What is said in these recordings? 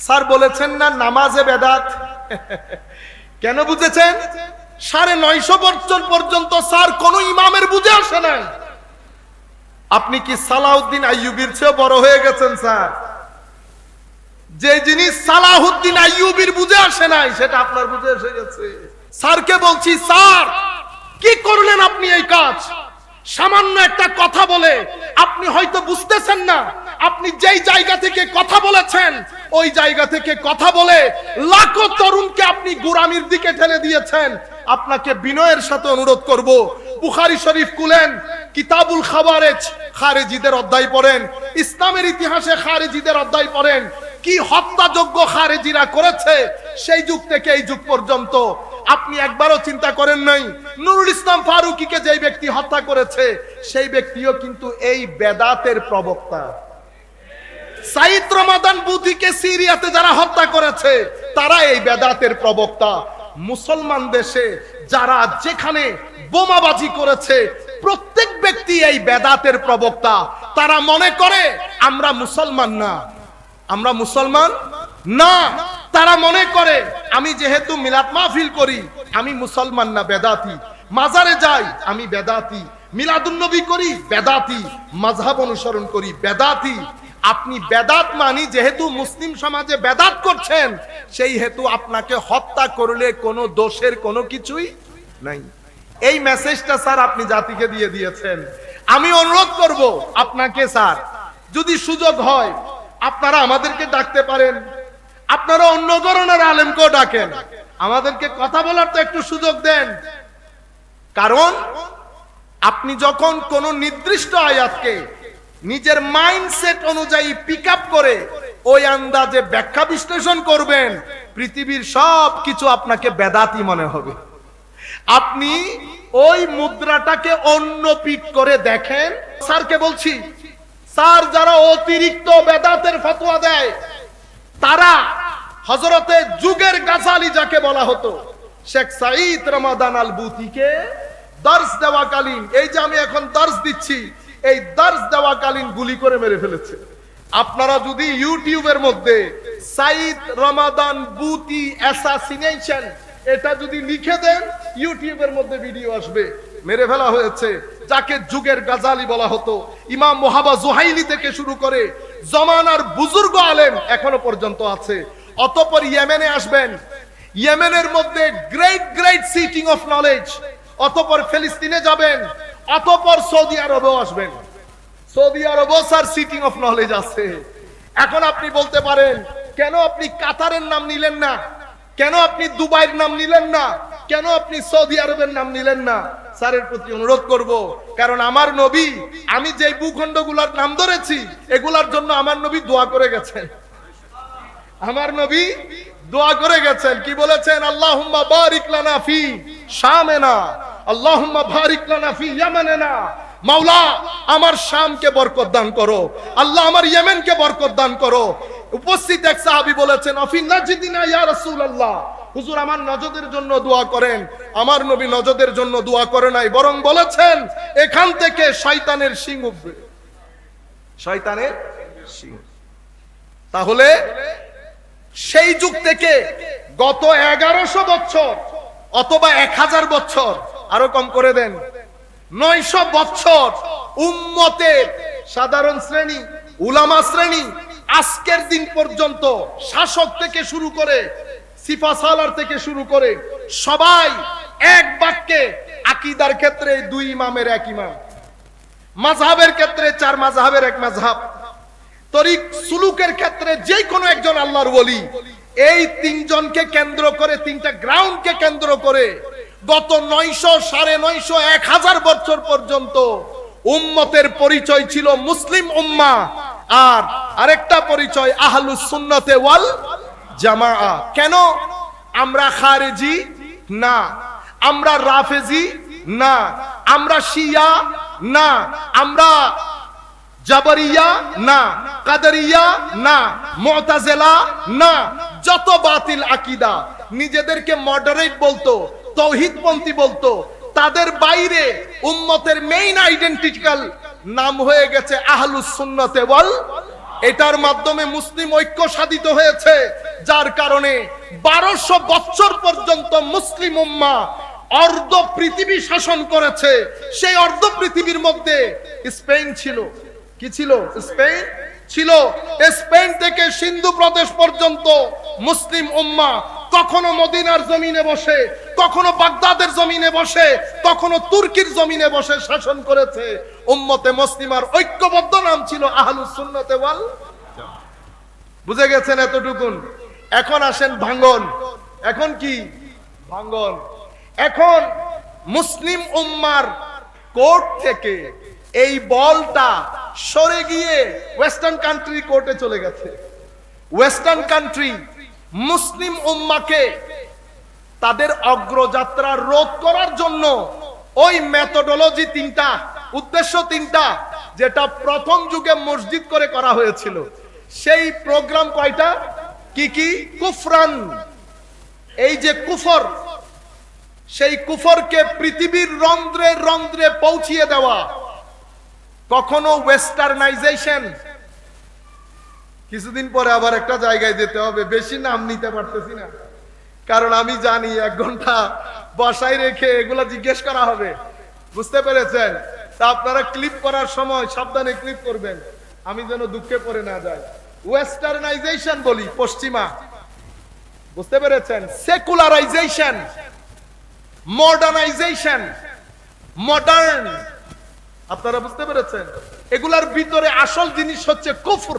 Sir বলেছেন না নামাজে বেদাত। কেন বুঝেছেন? 950 বছর পর্যন্ত স্যার কোন ইমামের বুঝে আসে নাই। আপনি কি সালাউদ্দিন আইয়ুবীর চেয়ে বড় হয়ে গেছেন স্যার? যে জিনিস সালাহুদ্দিন আইয়ুবীর বুঝে আসে নাই সেটা আপনার বুঝে এসে গেছে। স্যারকে বলছি, স্যার কি করলেন আপনি এই কাজ? সামান্য একটা কথা বলে আপনি হয়তো বুঝতেছেন না, আপনি যেই জায়গা থেকে কথা বলেছেন ওই জায়গা থেকে কথা বলে লাখো তরুণকে আপনি গোরামির দিকে ঠেলে দিয়েছেন। আপনাকে বিনয়ের সাথে অনুরোধ করব, বুখারী শরীফ খুলেন, কিতাবুল খাওয়ারেজ, খারেজিদের অধ্যায় পড়েন, ইসলামের ইতিহাসে খারেজিদের অধ্যায় পড়েন। কি হত্যাযোগ্য খারেজিরা করেছে সেই যুগ থেকে এই যুগ পর্যন্ত। আপনি একবারও চিন্তা করেন নাই নুরুল ইসলাম ফারুকীকে যেই ব্যক্তি হত্যা করেছে সেই ব্যক্তিও কিন্তু এই বেদাতের প্রবক্তা। সাইদ রমাদান বুদ্ধিকে সিরিয়াতে যারা হত্যা করেছে তারা এই বেদাতের প্রবক্তা। মুসলমান দেশে যারা যেখানে বোমাবাজি করেছে প্রত্যেক ব্যক্তি এই বেদাতের প্রবক্তা। তারা মনে করে আমরা মুসলমান না, আমরা মুসলমান না। তারা মনে করে আমি যেহেতু মিলাদ মাহফিল করি আমি মুসলমান না, বেদাতি। মাজারে যাই আমি বেদাতি, মিলাদুন নবী করি বেদাতি, মাযহাব অনুসরণ করি বেদাতি। আপনি বেদাত মানি যেহেতু মুসলিম সমাজে বেদাত করছেন সেই হেতু আপনাকে হত্যা করলে কোনো দোষের কোনো কিছুই নাই। এই মেসেজটা স্যার আপনি জাতিকে দিয়ে দিয়েছেন। আমি অনুরোধ করব আপনাকে স্যার, যদি সুযোগ হয় আপনারা আমাদেরকে ডাকতে পারেন, আপনারা অন্য ধরনের আলেমকেও ডাকেন, আমাদেরকে কথা বলার তো একটু সুযোগ দেন। কারণ আপনি যখন কোন নির্দিষ্ট আয়াতকে নিজের মাইন্ডসেট অনুযায়ী পিক আপ করে ওই আন্দাজে ব্যাখ্যা বিশ্লেষণ করবেন, পৃথিবীর সব কিছু আপনাকে বেদাতি মনে হবে। আপনি ওই মুদ্রাটাকে অন্য পিট করে দেখেন। স্যারকে বলছি, স্যার যারা অতিরিক্ত বেদাতের ফতোয়া দেয় তারা হযরতে যুগের গাজালি যাকে বলা হতো শেখ সাঈদ রমাদান আল বুতিকে দর্স দেওয়াকালীন, এই যে আমি এখন দর্স দিচ্ছি, এই দর্স দেওয়াকালীন গুলি করে মেরে ফেলেছে। আপনারা যদি ইউটিউবের মধ্যে সাঈদ রমাদান বুতি অ্যাসাসিনেশন এটা যদি লিখে দেন ইউটিউবের মধ্যে ভিডিও আসবে। মেরে ফেলা হয়েছে যাকে যুগের গাজালি বলা হতো। ইমাম মুহাবা জুহাইলি থেকে শুরু করে জমানার বুজুর্গ আলেম এখনো পর্যন্ত আছে। অতঃপর ইয়েমেনে আসবেন, ইয়েমেনের মধ্যে great great sitting of knowledge. অতঃপর ফিলিস্তিনে যাবেন, অতঃপর সৌদি আরবেও আসবেন। সৌদি আরবেও স্যার সিটিং অফ নলেজ আছে। এখন আপনি বলতে পারেন কেন আপনি কাতারের নাম নিলেন না, কেন আপনি দুবাইয়ের নাম নিলেন না, কেন আপনি সৌদি আরবের নাম নিলেন না? স্যারের প্রতি অনুরোধ করব, কারণ আমার নবী, আমি যে ভূখণ্ডগুলোর নাম ধরেছি এগুলার জন্য আমার নবী দোয়া করে গেছেন। আমার নবী দোয়া করে গেছেন, কি বলেছেন? আল্লাহুম্মা বারিক লানা ফি শামিনা, আল্লাহুম্মা বারিক লানা ফি ইয়ামানিনা। মাওলা আমার শামকে বরকত দান করো, আল্লাহ আমার ইয়েমেনকে বরকত দান করো। উপস্থিত এক সাহাবী বলেছেন আফি নাজদিনা ইয়া রাসূলুল্লাহ, হুজুর আমার নজদের জন্য দোয়া করেন। আমার নবী নজদের জন্য দোয়া করে নাই, বরং বলেছেন এখান থেকে শয়তানের শিং উঠবে, শয়তানের শিং। তাহলে সেই যুগ থেকে গত 1100 বছর অথবা 1000 বছর, আরো কম করে দেন, 900 বছর উম্মতের সাধারণ শ্রেণী, উলামা শ্রেণী আজকের দিন পর্যন্ত শাসক থেকে শুরু করে সিফাসালার থেকে শুরু করে সবাই এক বাক্যে আকীদার ক্ষেত্রে 2 ইমামের এক ইমাম, মাযহাবের ক্ষেত্রে 4 মাযহাবের এক মাযহাব, তরিক সুলুকের ক্ষেত্রে যে কোনো একজন আল্লাহর ওলি। এই 3 জনকে কেন্দ্র করে, 3টা গ্রাউন্ডকে কেন্দ্র করে গত 900, 950, 1000 বছর পর্যন্ত উম্মতের পরিচয় ছিল মুসলিম উম্মাহ, আর আরেকটা পরিচয় আহলুস সুন্নাতে ওয়াল জামাআহ। কেন? আমরা খারেজি না, আমরা রাফেজি না, আমরা শিয়া না, আমরা জাবরিয়া না, কাদরিয়া না, মুতাজিলা না। যত বাতিল আকীদা নিজেদেরকে মডারেট বলতো, তাওহীদপন্থী বলতো, তাদের বাইরে উম্মতের মেইন আইডেন্টিটিক্যাল নাম হয়ে গেছে আহলুস সুন্নাতে ওয়াল এটার মাধ্যমে মুসলিম ঐক্য সাধিত হয়েছে, যার কারণে 1200 বছর পর্যন্ত মুসলিম উম্মাহ অর্ধ পৃথিবী শাসন করেছে। সেই অর্ধ পৃথিবীর মধ্যে স্পেন ছিল। কি ছিল? স্পেন ছিল। স্পেন থেকে সিন্ধু প্রদেশ পর্যন্ত মুসলিম উম্মাহ কখনো মদিনার জমিনে বসে, কখনো বাগদাদের জমিনে বসে, কখনো তুর্কির জমিনে বসে শাসন করেছে। উম্মতে মুসলিমার ঐক্যবদ্ধ নাম ছিল আহলুস সুন্নাতে ওয়াল জামাত। বুঝে গেছেন এতটুকুন? এখন আসেন ভাঙ্গন। এখন কি ভাঙ্গন? এখন মুসলিম উম্মার কোর্ট থেকে এই বলটা সরে গিয়ে ওয়েস্টার্ন কান্ট্রি কোর্টে চলে গেছে। ওয়েস্টার্ন কান্ট্রি মুসলিম উম্মাকে তাদের অগ্রযাত্রা রোধ করার জন্য ওই মেথোডোলজি তিনটা, উদ্দেশ্য তিনটা, যেটা প্রথম যুগে মসজিদ করে করা হয়েছিল, সেই প্রোগ্রাম কয়টা? কি কি? কুফরান, এই যে কুফর, সেই কুফরকে পৃথিবীর রন্ধ্রে রন্ধ্রে পৌঁছিয়ে দেওয়া। কখনো ওয়েস্টার্নাইজেশন, কিছুদিন পরে আবার একটা জায়গায় যেতে হবে, বেশি নাম নিতে পারতেছি না, কারণ আমি জানি 1 ঘন্টা বসাই রেখে এগুলা জিজ্ঞেস করা হবে। বুঝতে পেরেছেন? তা আপনারা ক্লিপ করার সময় সাবধানে ক্লিপ করবেন, আমি যেন দুঃখে পড়ে না যাই। ওয়েস্টার্নাইজেশন বলি পশ্চিমা, বুঝতে পেরেছেন? সেকুলারাইজেশন, মডার্নাইজেশন, মডার্ন, আপনারা বুঝতে পেরেছেন? এগুলার ভিতরে আসল জিনিস হচ্ছে কুফর।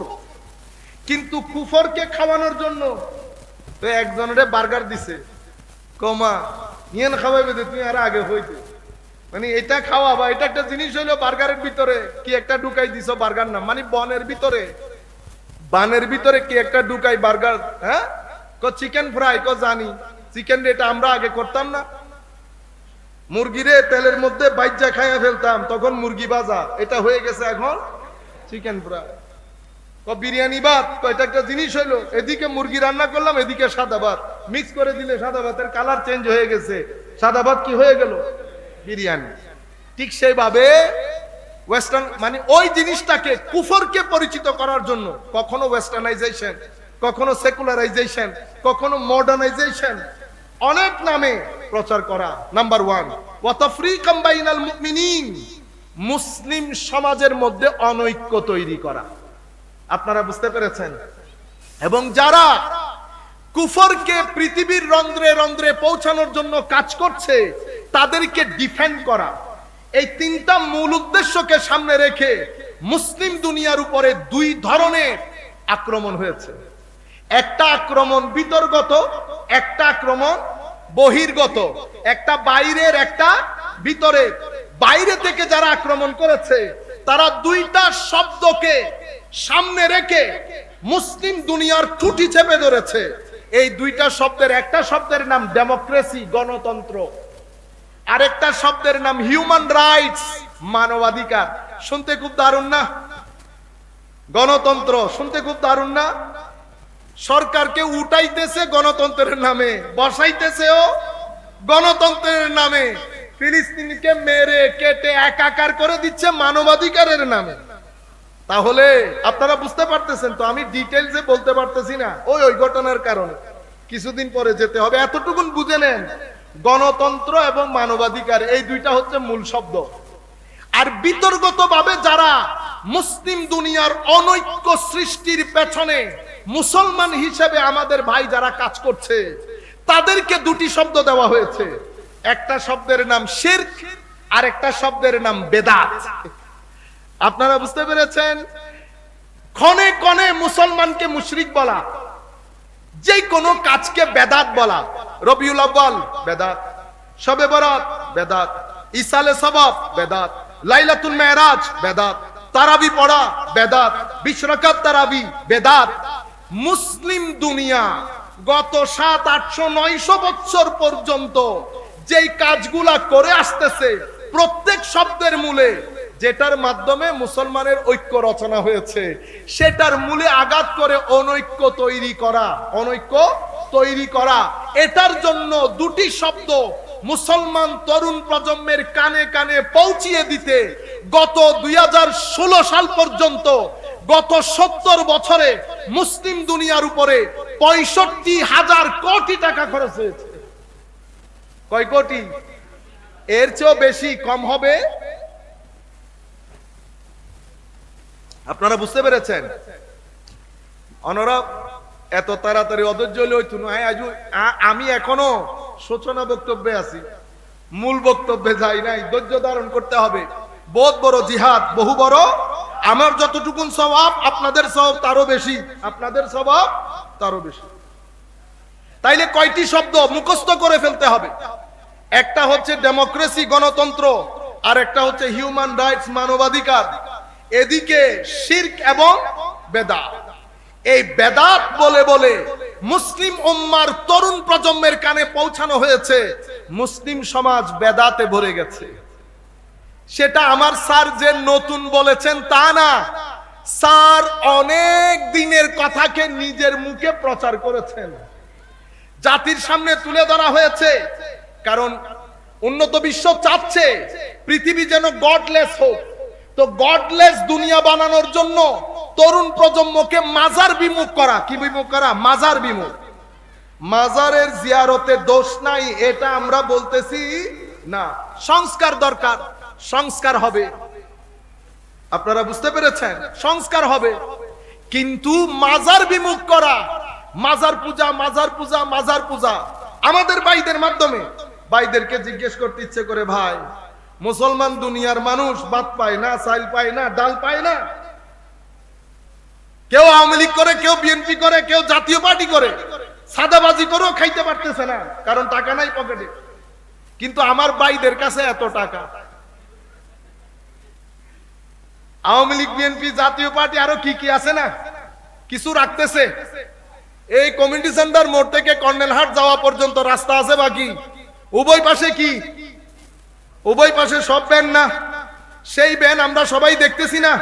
কিন্তু কুফরকে খাওয়ানোর জন্য তো একজনের বার্গার দিছে, কমা নিয়েন খাওয়াবে, তুমি আর আগে হইতে, মানে এটা খাওয়া বা এটা একটা জিনিস হইলো বার্গারের ভিতরে কি একটা ঢুকাই দিছো, বার্গার না মানে বনের ভিতরে, বানের ভিতরে কি একটা ঢুকাই বার্গার। হ্যাঁ, চিকেন ফ্রাই, জানি চিকেন, এটা আমরা আগে করতাম না, মুরগিরে তেলের মধ্যে বাইজা খাইয়া ফেলতাম, তখন মুরগি ভাজা, এটা হয়ে গেছে এখন চিকেন ফ্রাই। বিরিয়ানি ভাত, এটা একটা জিনিস হইলো, এদিকে মুরগি রান্না করলাম, এদিকে সাদা ভাত, মিক্স করে দিলে সাদা ভাতের কালার চেঞ্জ হয়ে গেছে, সাদা ভাত কি হয়ে গেল? বিরিয়ানি। ঠিক সেইভাবে ওয়েস্টার্ন মানে ওই জিনিসটাকে, কুফরকে পরিচিত করার জন্য কখনো ওয়েস্টার্নাইজেশন, কখনো সেকুলারাইজেশন, কখনো মডার্নাইজেশন, অনেক নামে প্রচার করা। নাম্বার 1, ওয়া তাফরিকাম বাইনাল মুমিনিন, মুসলিম সমাজের মধ্যে অনৈক্য তৈরি করা। আপনারা বুঝতে পেরেছেন? এবং যারা কুফরকে পৃথিবীর রন্ধ্রে রন্ধ্রে পৌঁছানোর জন্য কাজ করছে, তাদেরকে ডিফেন্ড করা। এই তিনটা মূল উদ্দেশ্যকে সামনে রেখে মুসলিম দুনিয়ার উপরে 2 ধরনের আক্রমণ হয়েছে। একটা আক্রমণ বিতর্গত, একটা আক্রমণ বহির্গত, একটা বাইরের, একটা ভিতরে। বাইরে থেকে যারা আক্রমণ করেছে, তারা 2টা শব্দকে সামনে রেখে মুসলিম দুনিয়ার ত্রুটি চেপে ধরেছে। এই 2টা শব্দের, একটা শব্দের নাম ডেমোক্রেসি, গণতন্ত্র, আরেকটা শব্দের নাম হিউম্যান রাইটস, মানবাধিকার। শুনতে খুব দারুণ না? গণতন্ত্র শুনতে খুব দারুণ না? সরকারকে উঠাইতেছে গণতন্ত্রের নামে, বসাইতেছেও গণতন্ত্রের নামে, ফিলিস্তিনিকে মেরে কেটে একাকার করে দিচ্ছে মানবাধিকারের নামে। তাহলে আপনারা বুঝতে পারতেছেন তো? আমি ডিটেইলসে বলতে পারতেছি না, ওই ঘটনার কারণে কিছুদিন পরে যেতে হবে। এতটুকুন বুঝে নেন, গণতন্ত্র এবং মানবাধিকার এই 2টা হচ্ছে মূল শব্দ। আর বিতর্কতভাবে যারা মুসলিম দুনিয়ার অনৈক্য সৃষ্টির পেছনে মুসলমান হিসেবে আমাদের ভাই যারা কাজ করছে, তাদেরকে 2টি শব্দ দেওয়া হয়েছে। একটা শব্দের নাম শিরক, আর একটা শব্দের নাম বেদাত। আপনারা বুঝতে পেরেছেন? ক্ষণে ক্ষণে মুসলমানকে মুশরিক বলা, যে কোনো কাজকে বেদাত বলা। রবিউল আউয়াল বেদাত, শবে বরাত বেদাত, ইসালে সবাব বেদাত, লাইলাতুল মেরাজ বেদাত, তারাবি পড়া বেদাত, 20 রাকাত তারাবি বেদাত। মুসলিম দুনিয়া গত 700, 800, 900 বছর পর্যন্ত যেই কাজগুলা করে আসতেছে, প্রত্যেক শব্দের মূলে, যেটার মাধ্যমে মুসলমানের ঐক্য রচনা হয়েছে, সেটার মূলে আঘাত করে অনৈক্য তৈরি করা, অনৈক্য তৈরি করা। এটার জন্য 2টি শব্দ মুসলমান তরুণ প্রজন্মের কানে কানে পৌঁছিয়ে দিতে গত 2016 সাল পর্যন্ত গত 70 বছরে মুসলিম দুনিয়ার উপরে 65,000 কোটি টাকা খরচ হয়েছে। কয় কোটি? এর চেয়েও বেশি কম হবে? আপনারা বুঝতে পেরেছেন? অনরব এত তাড়াতাড়ি অধৈর্য হইতো না। আমি এখনো সূচনা বক্তব্যে আছি, মূল বক্তব্যে যাই নাই। ধৈর্য ধারণ করতে হবে। বহুত বড় জিহাদ, বহু বড়। আমার যতটুকুন সওয়াব, আপনাদের সওয়াব তারও বেশি, আপনাদের সওয়াব তারও বেশি। তাইলে কয়টি শব্দ মুখস্থ করে ফেলতে হবে? একটা হচ্ছে ডেমোক্রেসি, গণতন্ত্র, আর একটা হচ্ছে হিউম্যান রাইটস, মানবাধিকার। এদিকে শিরক এবং বেদাত। এই বেদাত বলে বলে মুসলিম উম্মার তরুণ প্রজন্মের কানে পৌঁছানো হয়েছে। মুসলিম সমাজ বেদাতে ভরে গেছে। সেটা আমার স্যার যে নতুন বলেছেন তা না, স্যার অনেক দিনের কথাকে নিজের মুখে প্রচার করেছেন, জাতির সামনে তুলে ধরা হয়েছে। কারণ উন্নত বিশ্ব চাচ্ছে পৃথিবী যেন গডলেস হোক। তো গডলেস দুনিয়া বানানোর জন্য তরুণ প্রজন্মকে মাজার বিমুখ করা। কি বিমুখ করা? মাজার বিমুখ। মাজারের জিয়ারতে দোষ নাই, এটা আমরা বলতেছি না। সংস্কার দরকার, সংস্কার হবে। আপনারা বুঝতে পেরেছেন? সংস্কার হবে, কিন্তু মাজার বিমুখ করা, মাজার পূজা, মাজার পূজা, মাজার পূজা। আমাদের ভাইদের মাধ্যমে ভাইদেরকে জিজ্ঞেস করতে ইচ্ছে করে, ভাই মুসলমান দুনিয়ার মানুষ ভাত পায় না, চাল পায় না, ডাল পায় না। কেউ আওয়ামী লীগ করে, কেউ বিএনপি করে, কেউ জাতীয় পার্টি করে, সাদাবাজি করেও খাইতে পারতেছে না, কারণ টাকা নাই পকেটে। কিন্তু আমার ভাইদের কাছে এত টাকা। আওয়ামী লীগ, বিএনপি, জাতীয় পার্টি আরো কি কি আছে না, কিছু রাখতেছে। এই কমিউনিটি সেন্টার মোড় থেকে কর্নেলহাট যাওয়া পর্যন্ত রাস্তা আছে বাকি। উভয় পাশে কি? উভয় পাশে সব ব্যান না? সেই ব্যান আমরা সবাই দেখতেছি না?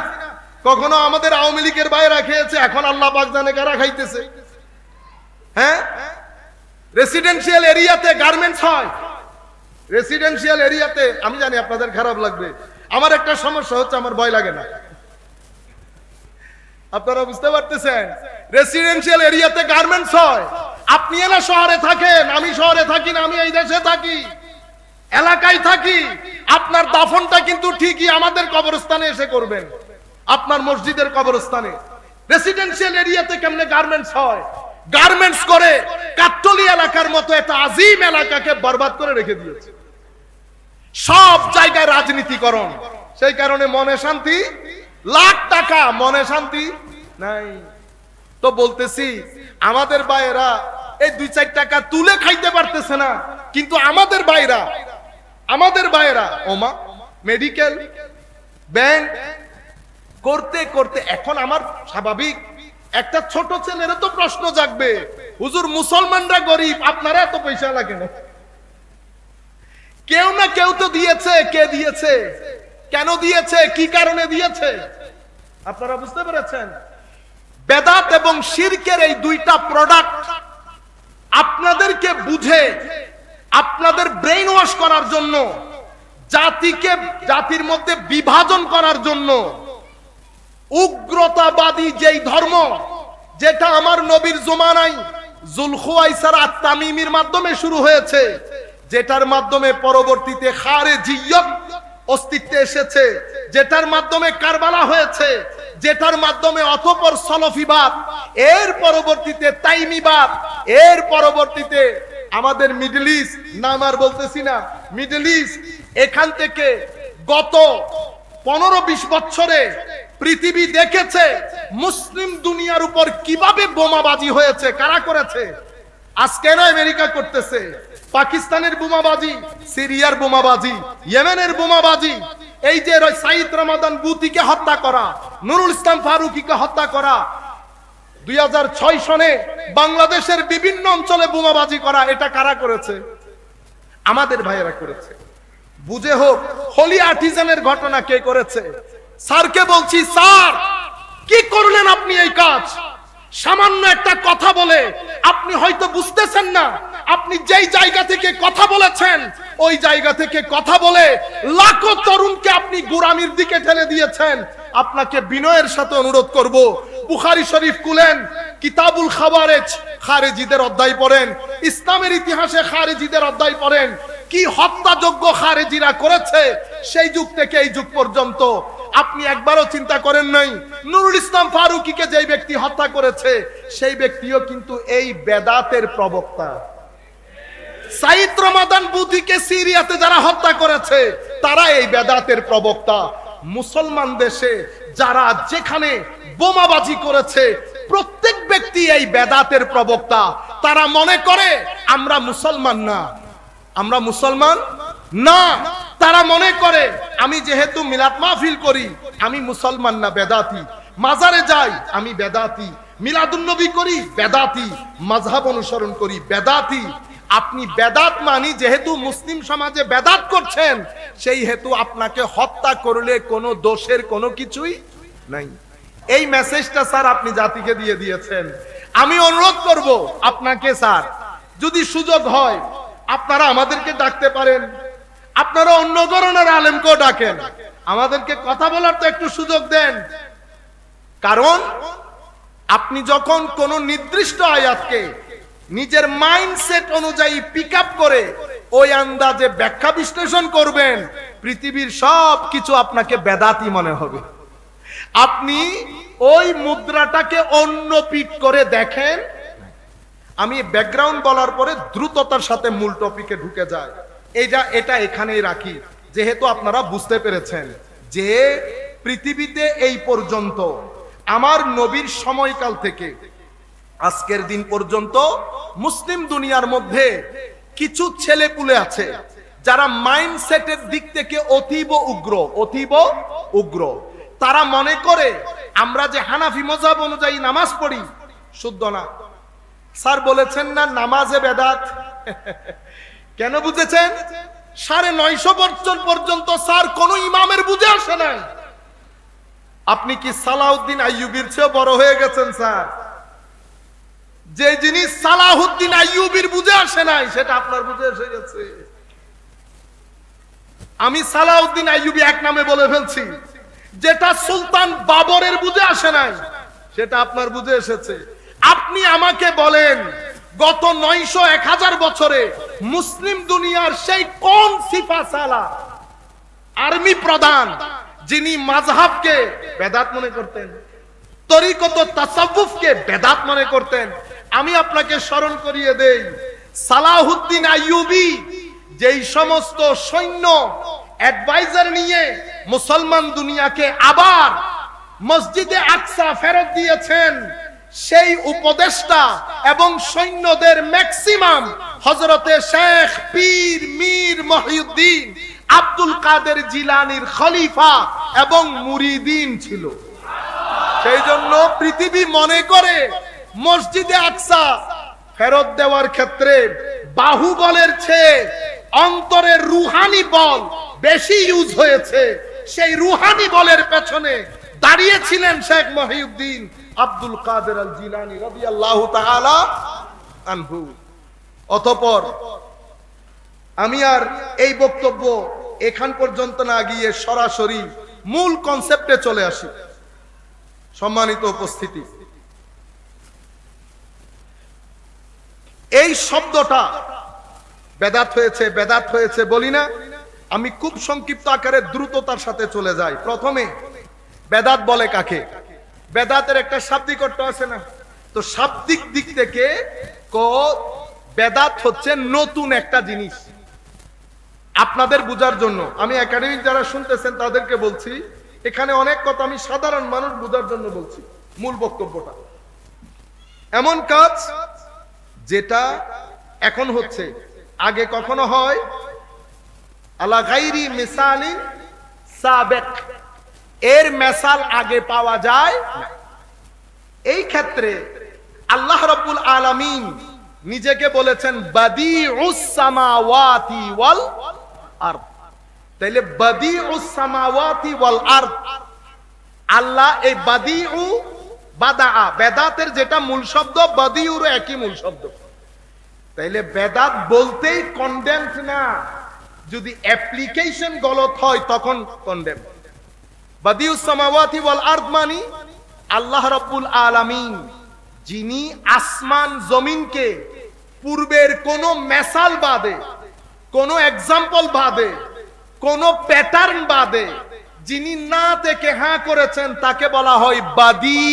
কখনো আমাদের আওয়ামী লীগের বাইরে খেয়েছে, এখন আল্লাহ পাক জানে কারা খাইতেছে। হ্যাঁ, রেসিডেন্সিয়াল এরিয়াতে গার্মেন্টস হয়। রেসিডেন্সিয়াল এরিয়াতে, আমি জানি আপনাদের খারাপ লাগবে, আমার একটা সমস্যা হচ্ছে, আমার ভয় লাগে না। আপনারা বুঝতে পারতেছেন? রেসিডেন্সিয়াল এরিয়াতে গার্মেন্টস হয়। আপনি না শহরে থাকেন, আমি শহরে থাকি না, আমি এই দেশে থাকি, এলাকায় থাকি। আপনার দাফনটা কিন্তু ঠিকই আমাদের কবরস্থানে এসে করবেন, আপনার মসজিদের কবরস্থানে। রেসিডেন্সিয়াল এরিয়াতে কেমনে গার্মেন্টস হয়? গার্মেন্টস করে কাট্টলি এলাকার মতো একটা আজিম এলাকাকে বরবাদ করে রেখে দিয়েছে। সব জায়গায় রাজনীতিকরণ। সেই কারণে মনে শান্তি, লাখ টাকা, মনে শান্তি নাই। তো বলতেছি, আমাদের ভাইয়েরা এই 2-4 টাকা তুলে খাইতে পারতেছে না, কিন্তু আমাদের ভাইয়েরা ওমা মেডিকেল, ব্যাংক করতে করতে এখন আমার স্বাভাবিক একটা ছোট ছেলেরও তো প্রশ্ন জাগবে, হুজুর মুসলমানরা গরিব, আপনারা এত পয়সা লাগে না? কেউ না কেউ তো দিয়েছে। কে দিয়েছে? কেন দিয়েছে? কি কারণে দিয়েছে? আপনারা বুঝতে পেরেছেন? বেদাত এবং শিরকের এই দুইটা প্রোডাক্ট আপনাদেরকে বুঝে, আপনাদের ব্রেইন ওয়াশ করার জন্য, জাতির মধ্যে বিভাজন করার জন্য, উগ্রতাবাদী যেই ধর্ম, যেটা আমার নবীর জমানায় যুলখুয়াইসার আত-তামিমির মাধ্যমে শুরু হয়েছে, যেটার মাধ্যমে পরবর্তীতে খারেজিয়ত অস্তিত্বে এসেছে, যেটার মাধ্যমে কারবালা হয়েছে, যেটার মাধ্যমে অতঃপর সলফিবাদ, এর পরবর্তীতে তাইমিবাদ, এর পরবর্তীতে আমাদের মিডল ইস্ট, নাম আর বলতেছি না, মিডল ইস্ট। এখান থেকে গত 15-20 বছরে পৃথিবী দেখেছে মুসলিম দুনিয়ার উপর কিভাবে বোমাবাজি হয়েছে। কারা করেছে? আজকে না আমেরিকা করতেছে, পাকিস্তানের বোমাবাজি, সিরিয়ার বোমাবাজি, ইয়েমেনের বোমাবাজি। এই যে সাইদ রমাদান বুতিকে হত্যা করা, নুরুল ইসলাম ফারুকিকে হত্যা করা, 2006 সনে বাংলাদেশের বিভিন্ন অঞ্চলে বোমাবাজি করা, এটা কারা করেছে? আমাদের ভাইয়েরা করেছে। বুঝে হোক, হোলি আর্টিজানের ঘটনা কে করেছে? স্যারকে বলছি, স্যার কি করলেন আপনি এই কাজ? সামান্য একটা কথা বলে আপনি হয়তো বুঝতেছেন না, আপনি যেই জায়গা থেকে কথা বলেছেন ওই জায়গা থেকে কথা বলে লাখো তরুণকে আপনি গোরামির দিকে ঠেলে দিয়েছেন। আপনাকে বিনয়ের সাথে অনুরোধ করব, বুখারী শরীফ খুলেন, কিতাবুল খাওয়ারেজ, খারেজিদের অধ্যায় পড়েন, ইসলামের ইতিহাসে খারেজিদের অধ্যায় পড়েন, কি হত্যাযজ্ঞ খারেজিরা করেছে সেই যুগ থেকে এই যুগ পর্যন্ত। আপনি একবারও চিন্তা করেন নাই নুরুল ইসলাম ফারুকীকে যেই ব্যক্তি হত্যা করেছে সেই ব্যক্তিও কিন্তু এই বেদাতের প্রবক্তা। সাইদ রমাদান বুদ্ধিকে সিরিয়াতে যারা হত্যা করেছে তারা এই বেদাতের প্রবক্তা। মুসলমান দেশে যারা যেখানে বোমাবাজি করেছে প্রত্যেক ব্যক্তি এই বেদাতের প্রবক্তা। তারা মনে করে আমরা মুসলমান না, আমরা মুসলমান না। তারা মনে করে আমি যেহেতু মিলাদ মাহফিল করি আমি মুসলমান না, বেদাতি। মাজারে যাই আমি বেদাতি, মিলাদুন নবী করি বেদাতি, মাযহাব অনুসরণ করি বেদাতি। আপনি বেদাত মানি যেহেতু মুসলিম সমাজে বেদাত করছেন সেই হেতু আপনাকে হত্যা করলে কোনো দোষের কোনো কিছুই নাই। এই মেসেজটা স্যার আপনি জাতিকে দিয়ে দিয়েছেন। আমি অনুরোধ করব আপনাকে স্যার, যদি সুযোগ হয় আপনারা আমাদেরকে ডাকতে পারেন, আপনারা অন্য ধরনের আলেমকেও ডাকেন, আমাদেরকে কথা বলার তো একটু সুযোগ দেন। কারণ আপনি যখন কোন নির্দিষ্ট আয়াতকে নিজের মাইন্ডসেট অনুযায়ী পিক আপ করে ওই আন্দাজে ব্যাখ্যা বিশ্লেষণ করবেন, পৃথিবীর সব কিছু আপনাকে বেদাতি মনে হবে। আপনি ওই মুদ্রাটাকে অন্য পিক করে দেখেন। আমি ব্যাকগ্রাউন্ড বলার পরে দ্রুততার সাথে মূল টপিকে ঢুকে যায়। এটা এখানেই রাখি, যেহেতু আপনারা বুঝতে পেরেছেন যে পৃথিবীতে এই পর্যন্ত আমার নবীর সময়কাল থেকে আজকের দিন পর্যন্ত মুসলিম দুনিয়ার মধ্যে কিছু ছেলেপুলে আছে যারা মাইন্ডসেটের দিক থেকে অতীব উগ্র। তারা মনে করে আমরা যে হানাফি মাযহাব অনুযায়ী নামাজ পড়ি শুদ্ধ না। স্যার বলেছেন না নামাজে বেদাত। কেন বুঝেছেন? 950 বছর পর্যন্ত স্যার কোন ইমামের বুঝে আসে নাই। আপনি কি সালাউদ্দিন আইয়ুবীর চেয়ে বড় হয়ে গেছেন স্যার? যে জিনিস সালাহুদ্দিন আইয়ুবীর বুঝে আসে নাই সেটা আপনার বুঝে এসে গেছে। আমি সালাউদ্দিন আইয়ুবী এক নামে বলে ফেলছি, যেটা সুলতান বাবরের বুঝে আসে নাই সেটা আপনার বুঝে এসেছে। আপনি আমাকে বলেন গত 900-1000 বছরে মুসলিম দুনিয়ার সেই কোন সিফা সালা আর্মি প্রধান যিনি মাযহাবকে বেদাত মনে করতেন, তরিকত তাসাউফকে বেদাত মনে করতেন? আমি আপনাকে স্মরণ করিয়ে দেই, সালাহুদ্দিন আইয়ুবী যেই সমস্ত সৈন্য অ্যাডভাইজার নিয়ে মুসলমান দুনিয়াকে আবার মসজিদে আকসা ফেরত দিয়েছেন, সেই উপদেষ্টা এবং সৈন্যদের ম্যাক্সিমাম হযরতে শেখ পীর মীর মহিউদ্দিন আব্দুল কাদের জিলানীর খলিফা এবং মুরিদিন ছিল। সেই জন্য পৃথিবী মনে করে মসজিদে আকসা ফেরত দেওয়ার ক্ষেত্রে বাহুবলের চেয়ে অন্তরের রুহানি বল বেশি ইউজ হয়েছে। সেই রুহানি বলের পেছনে দাঁড়িয়েছিলেন শেখ মহিউদ্দিন আব্দুল কাদের আল জিলানী রাদিয়াল্লাহু তাআলা আনহু। অতঃপর আমি আর এই বক্তব্য এখান পর্যন্ত না গিয়ে সরাসরি মূল কনসেপ্টে চলে আসি। সম্মানিত উপস্থিতি, এই শব্দটা বেদাত হয়েছে বলি না, আমি খুব সংক্ষিপ্ত আকারে দ্রুততার সাথে চলে যাই। প্রথমে বেদাত বলে কাকে? বেদাতের একটা শাব্দিক অর্থ আছে না? তো শাব্দিক দিক থেকে বেদাত হচ্ছে নতুন একটা জিনিস। আপনাদের বুঝার জন্য আমি একাডেমিক যারা শুনতেছেন তাদেরকে বলছি, এখানে অনেক কথা আমি সাধারণ মানুষ বুঝার জন্য বলছি। মূল বক্তব্যটা এমন কাজ যেটা এখন হচ্ছে, আগে কখনো হয় আলা গায়রি মিসালিন সাবিক, এর মিসাল আগে পাওয়া যায় না। এই ক্ষেত্রে আল্লাহ রাব্বুল আলামিন নিজেকে বলেছেন বাদিউস সামাওয়াতি ওয়াল আরদ। তাইলে বাদিউস সামাওয়াতি ওয়াল আরদ, আল্লাহ এই বাদিউ বাদা, বেদাতের যেটা মূল শব্দ, বাদিউরও একই মূল শব্দ। তাইলে বেদাত বলতেই কন্ডেমড না, যদি অ্যাপ্লিকেশন গলত হয় তখন কন্ডেম। বাদিউস সামাওয়াতি ওয়াল আরদ মানি আল্লাহ রাব্বুল আলামিন, যিনি আসমান জমিনকে পূর্বের কোন মেসাল বাদে, কোন এক্সাম্পল বাদে, কোন প্যাটার্ন বাদে যিনি না থেকে হ্যাঁ করেছেন তাকে বলা হয় বাদি।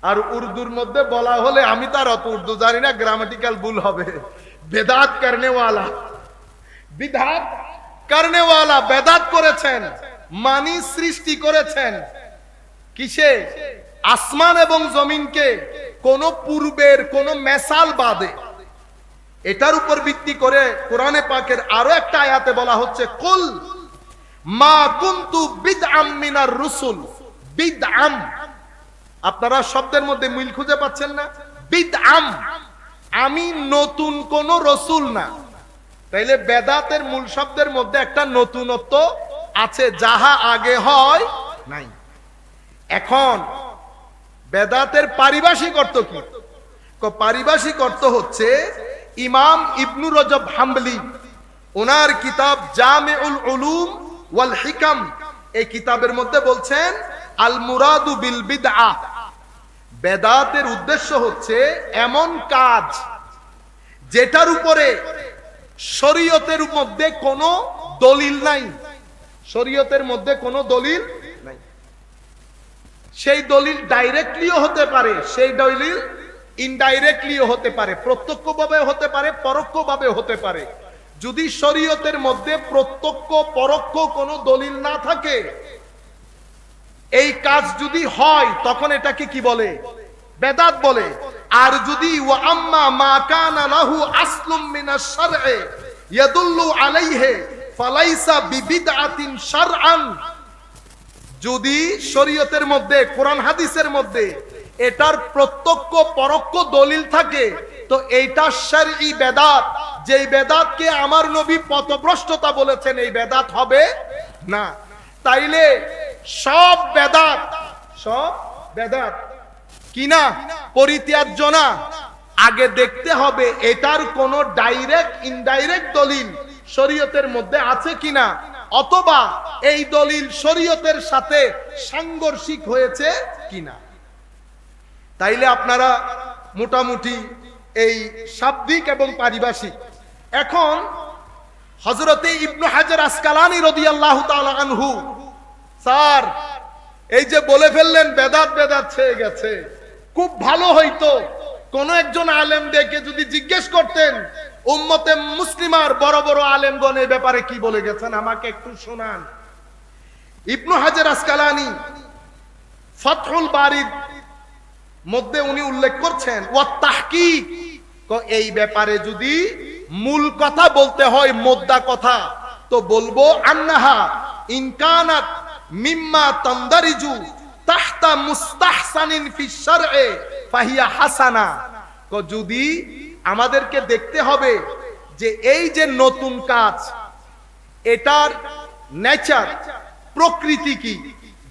আর উর্দুর মধ্যে বলা হলে, আমি তার অত উর্দু জানি না, গ্রামাটিক্যাল ভুল হবে, বেদাত করনে ওয়ালা, বিধাত করনে ওয়ালা, বেদাত করেছেন মানি সৃষ্টি করেছেন কিসে? আসমান এবং জমিনকে কোন পূর্বের কোন মেসাল বাদে। এটার উপর ভিত্তি করে কোরআনে পাকের আরো একটা আয়াতে বলা হচ্ছে, কুল মা কুনতু বিদআম মিনার রুসুল। বিদআম, আপনারা শব্দের মধ্যে মিল খুঁজে পাচ্ছেন না? বিদআম, আমি নতুন কোন রসুল না। তাইলে বেদাতের মূল শব্দের মধ্যে একটা নতুনত্ব আছে, যাহা আগে হয় নাই। এখন বেদাতের পারিভাষিক অর্থ কি? পারিভাষিক অর্থ হচ্ছে, ইমাম ইবনু রজব হাম্বলি ওনার কিতাব জামিউল উলুম ওয়াল হিকাম, এই কিতাবের মধ্যে বলছেন, আল মুরাদু বিল বিদআ, বেদাতের উদ্দেশ্য হচ্ছে এমন কাজ যেটার উপরে শরীয়তের মধ্যে কোনো দলিল নাই। শরীয়তের মধ্যে কোনো দলিল নাই। সেই দলিল ডাইরেক্টলিও হতে পারে, সেই দলিল ইনডাইরেক্টলিও হতে পারে, প্রত্যক্ষভাবে হতে পারে, পরোক্ষভাবে হতে পারে। যদি শরীয়তের মধ্যে প্রত্যক্ষ পরোক্ষ কোনো দলিল না থাকে, এই কাজ যদি হয়, তখন এটাকে কি বলে? বেদাত বলে। আর যদি ওয়া আম্মা মা কানা লাহু আসলুম মিনাশ শারঈ ইয়াদুল্লু আলাইহি ফালাইসা বিবিদআতিন শারআন, যদি শরীয়তের মধ্যে, কোরআন হাদিসের মধ্যে এটার প্রত্যক্ষ পরোক্ষ দলিল থাকে, তো এইটা শারঈ বেদাত, যেই বেদাতকে আমার নবী পথভ্রষ্টতা বলেছেন, এই বেদাত হবে না। তাইলে সব বেদাত, সব বেদাত কি না? পরিত্যাজ্য না। আগে দেখতে হবে এটার কোন ডাইরেক্ট ইনডাইরেক্ট দলিল শরীয়তের মধ্যে আছে কিনা, অথবা এই দলিল শরীয়তের সাথে সাংঘর্ষিক হয়েছে কিনা। তাইলে আপনারা মোটামুটি এই শাব্দিক এবং পারিভাষিক। এখন হযরতে ইবনু হাজার আসকালানী রাদিয়াল্লাহু তাআলা আনহু, স্যার এই যে বলে ফেললেন বেদাত বেদাত হয়ে গেছে, খুব ভালো হইতো কোন একজন আলেম দেখে যদি জিজ্ঞেস করতেন, উম্মতে মুসলিমার বড় বড় আলেমগণ এই ব্যাপারে কি বলে গেছেন, আমাকে একটু শোনান। ইবনু হাজার আসকালানী ফাতহুল বারির মধ্যে উনি উল্লেখ করছেন, ওয়া তাহকিক, এই ব্যাপারে যদি মূল কথা বলতে হয়, মোদ্দা কথা, তো বলবো আন্নাহা ইনকানাত মিম্মা তানদারিজু তাহতা মুস্তাহসানিন ফি শারঈ ফাহিয়া হাসানা। যদি আমাদেরকে দেখতে হবে যে এই যে নতুন কাজ, এটার নেচার, প্রকৃতি কি,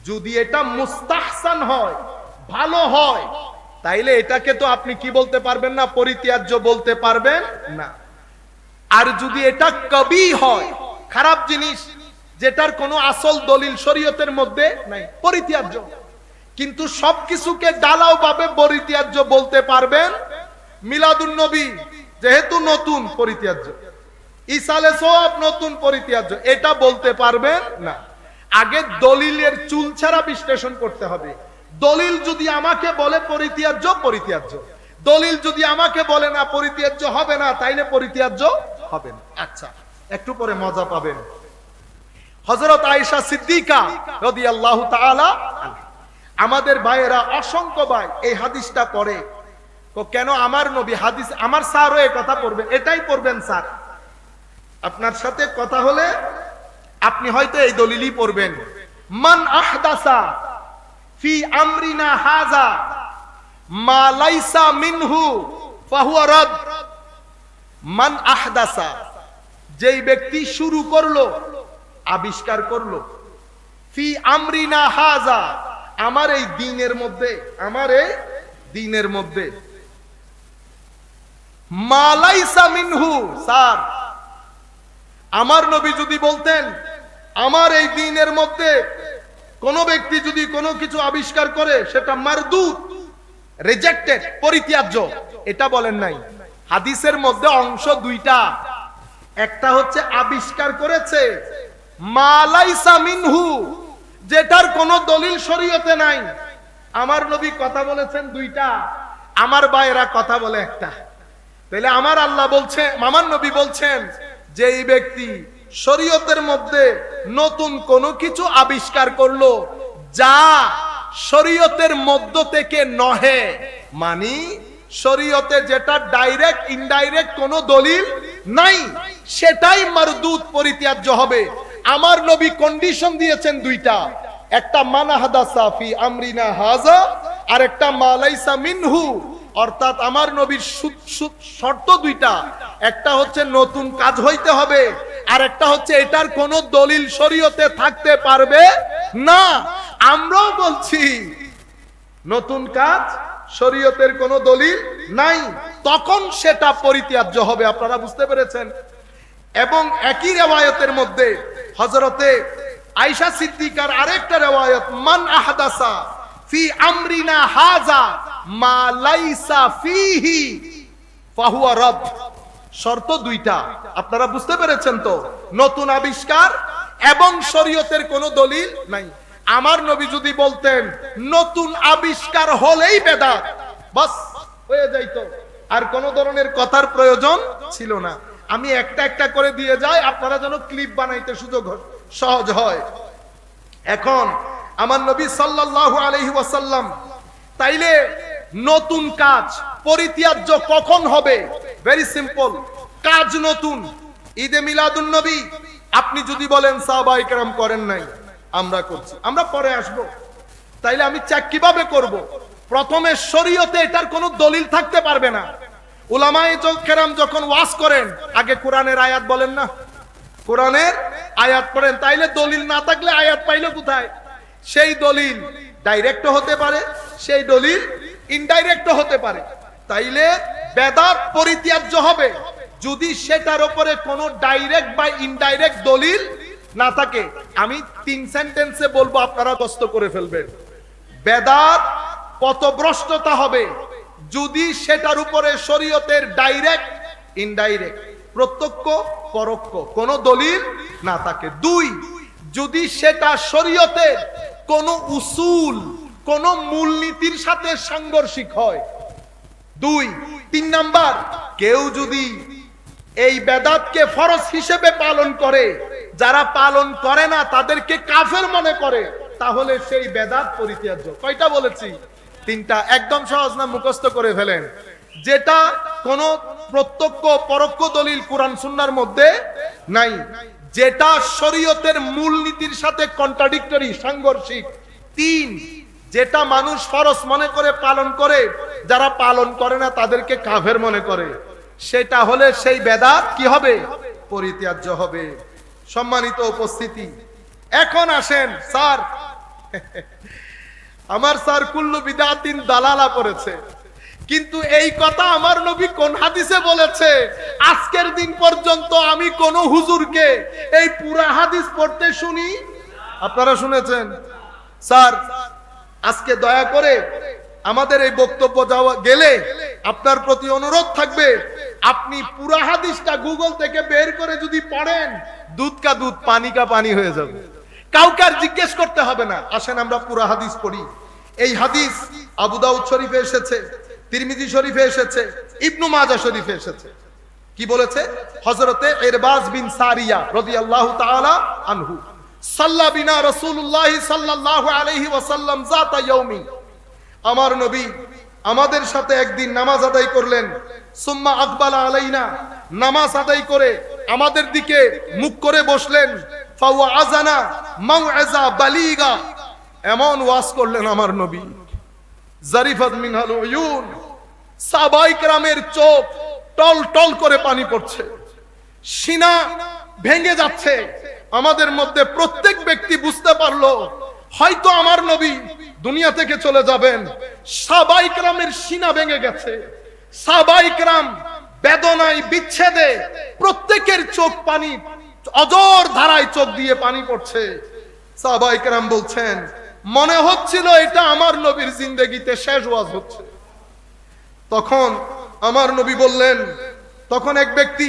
যদি এটা মুস্তাহসান হয়, ভালো হয়, তাইলে এটাকে তো আপনি কি বলতে পারবেন না? পরিত্যাজ্য বলতে পারবেন না। আর যদি এটা কবি হয়, খারাপ জিনিস, যেটার কোনো আসল দলিল শরীয়তের মধ্যে নাই, পরিত্যাজ্য। কিন্তু সবকিছুকে ডালাও ভাবে পরিত্যাজ্য বলতে পারবেন। মিলাদুন নবী যেহেতু নতুন, পরিত্যাজ্য। ইসালে সওয়াব নতুন, পরিত্যাজ্য, এটা বলতে পারবেন না। আগে দলিলের চুলছাড়া বিশ্লেষণ করতে হবে। দলিল যদি আমাকে বলে পরিত্যাজ্য, পরিত্যাজ্য। দলিল যদি আমাকে বলে না পরিত্যাজ্য হবে না, তাইলে পরিত্যাজ্য হবে না। আচ্ছা, একটু পরে মজা পাবেন। হযরত আয়েশা সিদ্দিকা রাদিয়াল্লাহু তাআলা আনহা, আমাদের ভাইয়েরা, অসংখ্য ভাই এই হাদিসটা পড়ে, কেন আমার নবী হাদিস, আমার স্যারও এই কথা পড়বেন, এটাই পড়বেন স্যার। আপনার সাথে কথা হলে আপনি হয়তো এই দলিলই পড়বেন, মান আহদাসা ফি আমরিনা হাযা মা লাইসা মিনহু ফাহুয়া রাদ। মান আহদাসা, যেই ব্যক্তি শুরু করলো, আবিষ্কার করলো, ফি আমরিনা হাযা, আমার এই দ্বীনের মধ্যে, আমার এই দ্বীনের মধ্যে মা লাইসা মিনহু, স্যার আমার নবী যদি বলতেন আমার এই দ্বীনের মধ্যে কোন ব্যক্তি যদি কোনো কিছু আবিষ্কার করে সেটা মারদুদ, রিজেক্টেড, পরিত্যাজ্য, এটা বলেন নাই। হাদিসের মধ্যে অংশ দুইটা, একটা হচ্ছে আবিষ্কার করেছে মা লাইসা মিনহু, যেটার কোনো দলিল শরীয়তে নাই। আমার নবী কথা বলেছেন দুইটা, আমার ভাইয়েরা কথা বলে একটা। তাহলে আমার আল্লাহ বলছে, আমার নবী বলছেন যে এই ব্যক্তি শরীয়তের মধ্যে নতুন কোনো কিছু আবিষ্কার করলো যা শরীয়তের মধ্য থেকে নহে, মানে শরীয়তে যেটা ডাইরেক্ট ইনডাইরেক্ট কোনো দলিল নাই, সেটাই মারদুদ, পরিত্যাজ্য হবে। আমার নবী কন্ডিশন দিয়েছেন দুইটা, একটা মানা হাদাসা ফি আমরিনা হাযা, আর একটা মা লাইসা মিনহু। অর্থাৎ আমার নবীর শর্ত দুইটা, একটা হচ্ছে নতুন কাজ হইতে হবে, আর একটা হচ্ছে এটার কোনো দলিল শরীয়তে থাকতে পারবে না। আমরাও বলছি নতুন কাজ শরীয়তের কোনো দলিল নাই, তখন সেটা পরিত্যাজ্য হবে। আপনারা বুঝতে পেরেছেন? এবং একই রিওয়ায়াতের মধ্যে হযরতে আয়েশা সিদ্দিকার আরেকটা রিওয়ায়াত, মান আহদাসা ফি আমরিনা হাযা মা লাইসা ফিহি ফাহুয়া রাদ। শর্ত দুইটা, আপনারা বুঝতে পেরেছেন তো? নতুন আবিষ্কার এবং শরীয়তের কোনো দলিল নাই। আমার নবী যদি বলতেন নতুন আবিষ্কার হলেই বেদাত, বাস হয়ে যাইতো, আর কোন ধরনের কথার প্রয়োজন ছিল না। আমি একটা একটা করে দিয়ে যাই, আপনারা যেন ক্লিপ বানাইতে সুযোগ সহজ হয়। এখন আমার নবী সাল্লাল্লাহু আলাইহি ওয়াসাল্লাম, তাইলে নতুন কাজ পরিত্যাজ্য কখন হবে? ভেরি সিম্পল, কাজ নতুন। ঈদে মিলাদুন নবী আপনি যদি বলেন সাহাবায়ে কেরাম করেন নাই, আমরা করছি, আমরা পরে আসব, তাইলে আমি চেক কিভাবে করব? প্রথমে শরীয়তে এটার কোনো দলিল থাকতে পারবে না। উলামায়ে কেরাম যখন ওয়াজ করেন আগে কোরআনের আয়াত বলেন না, কোরআনের আয়াত পড়েন, তাইলে দলিল না থাকলে আয়াত পাইলো কোথায়? সেই দলিল ডাইরেক্ট হতে পারে, সেই দলিল ইনডাইরেক্ট হতে পারে। তাইলে বেদাত পরিত্যাজ্য হবে যদি সেটার উপরে কোনো ডাইরেক্ট বা ইনডাইরেক্ট দলিল না থাকে। আমি 3 সেন্টেন্সে বলবো, আপনারা কষ্ট করে ফেলবেন। বেদাত পথভ্রষ্টতা হবে যদি সেটার উপরে শরীয়তের ডাইরেক্ট, ইনডাইরেক্ট, প্রত্যক্ষ, পরোক্ষ কোনো দলিল না থাকে। 2, যদি সেটা শরীয়তের কোন উসুল, কোন মূলনীতির সাথে সাংঘর্ষিক হয়। 2, 3 নাম্বার, কেউ যদি এই বেদাতকে ফরজ হিসেবে পালন করে, যারা পালন করে না তাদেরকে কাফের মনে করে, তাহলে সেই বেদাত পরিত্যাজ্য। কয়টা বলেছি? 3টা। একদম সহজ না, মুখস্থ করে ফেলেন। যেটা কোন প্রত্যক্ষ পরোক্ষ দলিল কোরআন সুন্নাহর মধ্যে নাই, যেটা শরীয়তের মূলনীতির সাথে কন্ট্রাডিক্টরি, সাংঘর্ষিক। 3, যেটা মানুষ ফরজ মনে করে পালন করে, যারা পালন করে না তাদেরকে কাফের মনে করে, সেটা হলে সেই বেদাত কি হবে? পরিত্যাজ্য হবে। সম্মানিত উপস্থিতি, এখন আসেন, স্যার আমার স্যার কুল্লু বিদআতিন দালালা করেছে, কিন্তু এই কথা আমার নবী কোন হাদিসে বলেছে? আজকের দিন পর্যন্ত আমি কোন হুজুরকে এই পুরা হাদিস পড়তে শুনি? আপনারা শুনেছেন? স্যার আজকে দয়া করে আমাদের এই বক্তব্য যাওয়া গেলে আপনার প্রতি অনুরোধ থাকবে, আপনি পুরা হাদিসটা গুগল থেকে বের করে যদি পড়েন, দুধ কা দুধ, পানি কা পানি হয়ে যাবে, কাউকে আর জিজ্ঞেস করতে হবে না। আসেন আমরা পুরা হাদিস পড়ি। এই হাদিস আবু দাউদ শরীফে এসেছে, তিরমিজি শরীফে এসেছে, ইবনু মাজাহ শরীফে এসেছে। কি বলেছে? হযরতে ইরবাজ বিন সারিয়া রাদিয়াল্লাহু তাআলা আনহু, সাল্লা বিনা রাসূলুল্লাহ সাল্লাল্লাহু আলাইহি ওয়াসাল্লাম যাতা ইয়াউমি, আমার নবী আমাদের সাথে একদিন নামাজ আদায় করলেন। সুম্মা আকবালা আলাইনা, নামাজ আদায় করে আমাদের দিকে মুখ করে বসলেন। ফাওয়াযানা মাউইযা বালিগা, এমন ওয়াজ করলেন আমার নবী, জারিফাত মিনহাল উয়ুন, সাহাবায়ে কেরামের চোখ টল টল করে পানি পড়ছে, সিনা ভেঙে যাচ্ছে। আমাদের মধ্যে প্রত্যেক ব্যক্তি বুঝতে পারলো হয়তো আমার নবী দুনিয়া থেকে চলে যাবেন। সাহাবায়ে কেরামের সিনা ভেঙে গেছে, সাহাবায়ে কেরাম বেদনায় বিচ্ছেদে প্রত্যেকের চোখ পানি, অজর ধারায় চোখ দিয়ে পানি পড়ছে। সাহাবায়ে কেরাম বলছেন মনে হচ্ছিল এটা আমার নবীর জিন্দেগিতে শেষ ওয়াজ হচ্ছে। তখন আমার নবী বললেন, তখন এক ব্যক্তি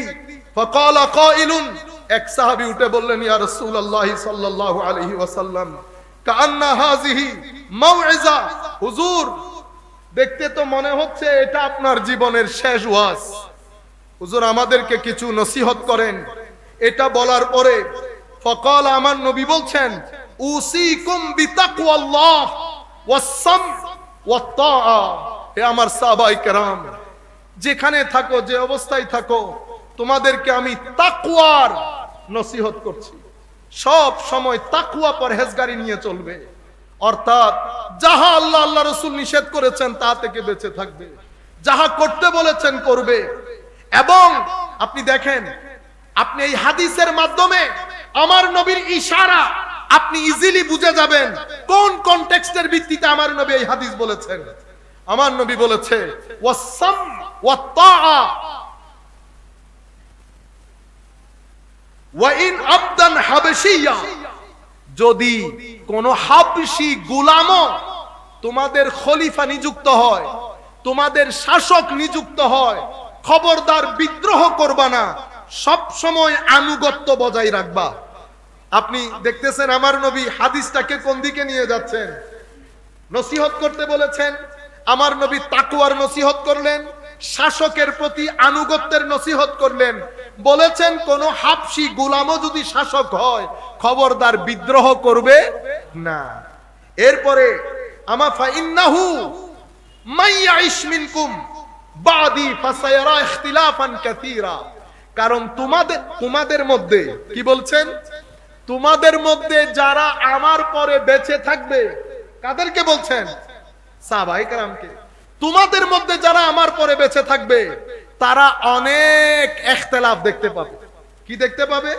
ফাকালা কাইলুন, এক সাহাবী উঠে বললেন ইয়া রাসূলুল্লাহ সাল্লাল্লাহু আলাইহি ওয়াসাল্লাম কাআন্না হাযিহি মাউইজা, হুজুর দেখতে তো মনে হচ্ছে এটা আপনার জীবনের শেষ ওয়াজ, হুজুর আমাদেরকে কিছু নসিহত করেন। এটা বলার পরে ফাকাল, আমার নবী বলছেন উসিকুম বিতাকওয়াল্লাহ ওয়াসসাম ওয়াত্তাআ। হে আমার সাহাবায়ে কেরাম, যেখানে থাকো, যে অবস্থায় থাকো, তোমাদেরকে আমি তাকওয়ার নসিহত করছি। সব সময় তাকওয়া পরহেজগারি নিয়ে চলবে, অর্থাৎ যাহা আল্লাহ আল্লাহ রাসূল নিষেধ করেছেন তা থেকে বেঁচে থাকবে, যাহা করতে বলেছেন করবে। এবং আপনি দেখেন, আপনি এই হাদিসের মাধ্যমে আমার নবীর ইশারা আপনি ইজিলি বুঝে যাবেন কোন কনটেক্সটের ভিত্তিতে আমার নবী এই হাদিস বলেছেন। আমার নবী বলেছে ওয়াসাম ওয়াত্তাআ ওয়া ইন আবদান হাবশিয়া, যদি কোন হাবশি গোলামও তোমাদের খলিফা নিযুক্ত হয়, তোমাদের শাসক নিযুক্ত হয়, খবরদার বিদ্রোহ করবা না, সব সময় আনুগত্য বজায় রাখবা। আপনি দেখতেছেন আমার নবী হাদিসটাকে কোন দিকে নিয়ে যাচ্ছেন। নসিহত করতে বলেছেন, আমার নবী তাকওয়ার নসিহত করলেন, শাসকের প্রতি আনুগত্যের নসিহত করলেন, বলেছেন কোন হাবশি গোলামও যদি শাসক হয় খবরদার বিদ্রোহ করবে না। এরপরে আমা ফাইন্নাহু মাইয়াইশ মিনকুম বাদি ফাসায়ারা ইখতিলাফান কাসীরা, কারণ তোমাদের মধ্যে কি বলছেন, তোমাদের মধ্যে যারা আমার পরে বেঁচে থাকবে, কাদেরকে বলছেন? সাহাবায়ে কেরামকে। তোমাদের মধ্যে যারা আমার পরে বেঁচে থাকবে তারা অনেক ইখতিলাফ দেখতে পাবে। কি দেখতে পাবে?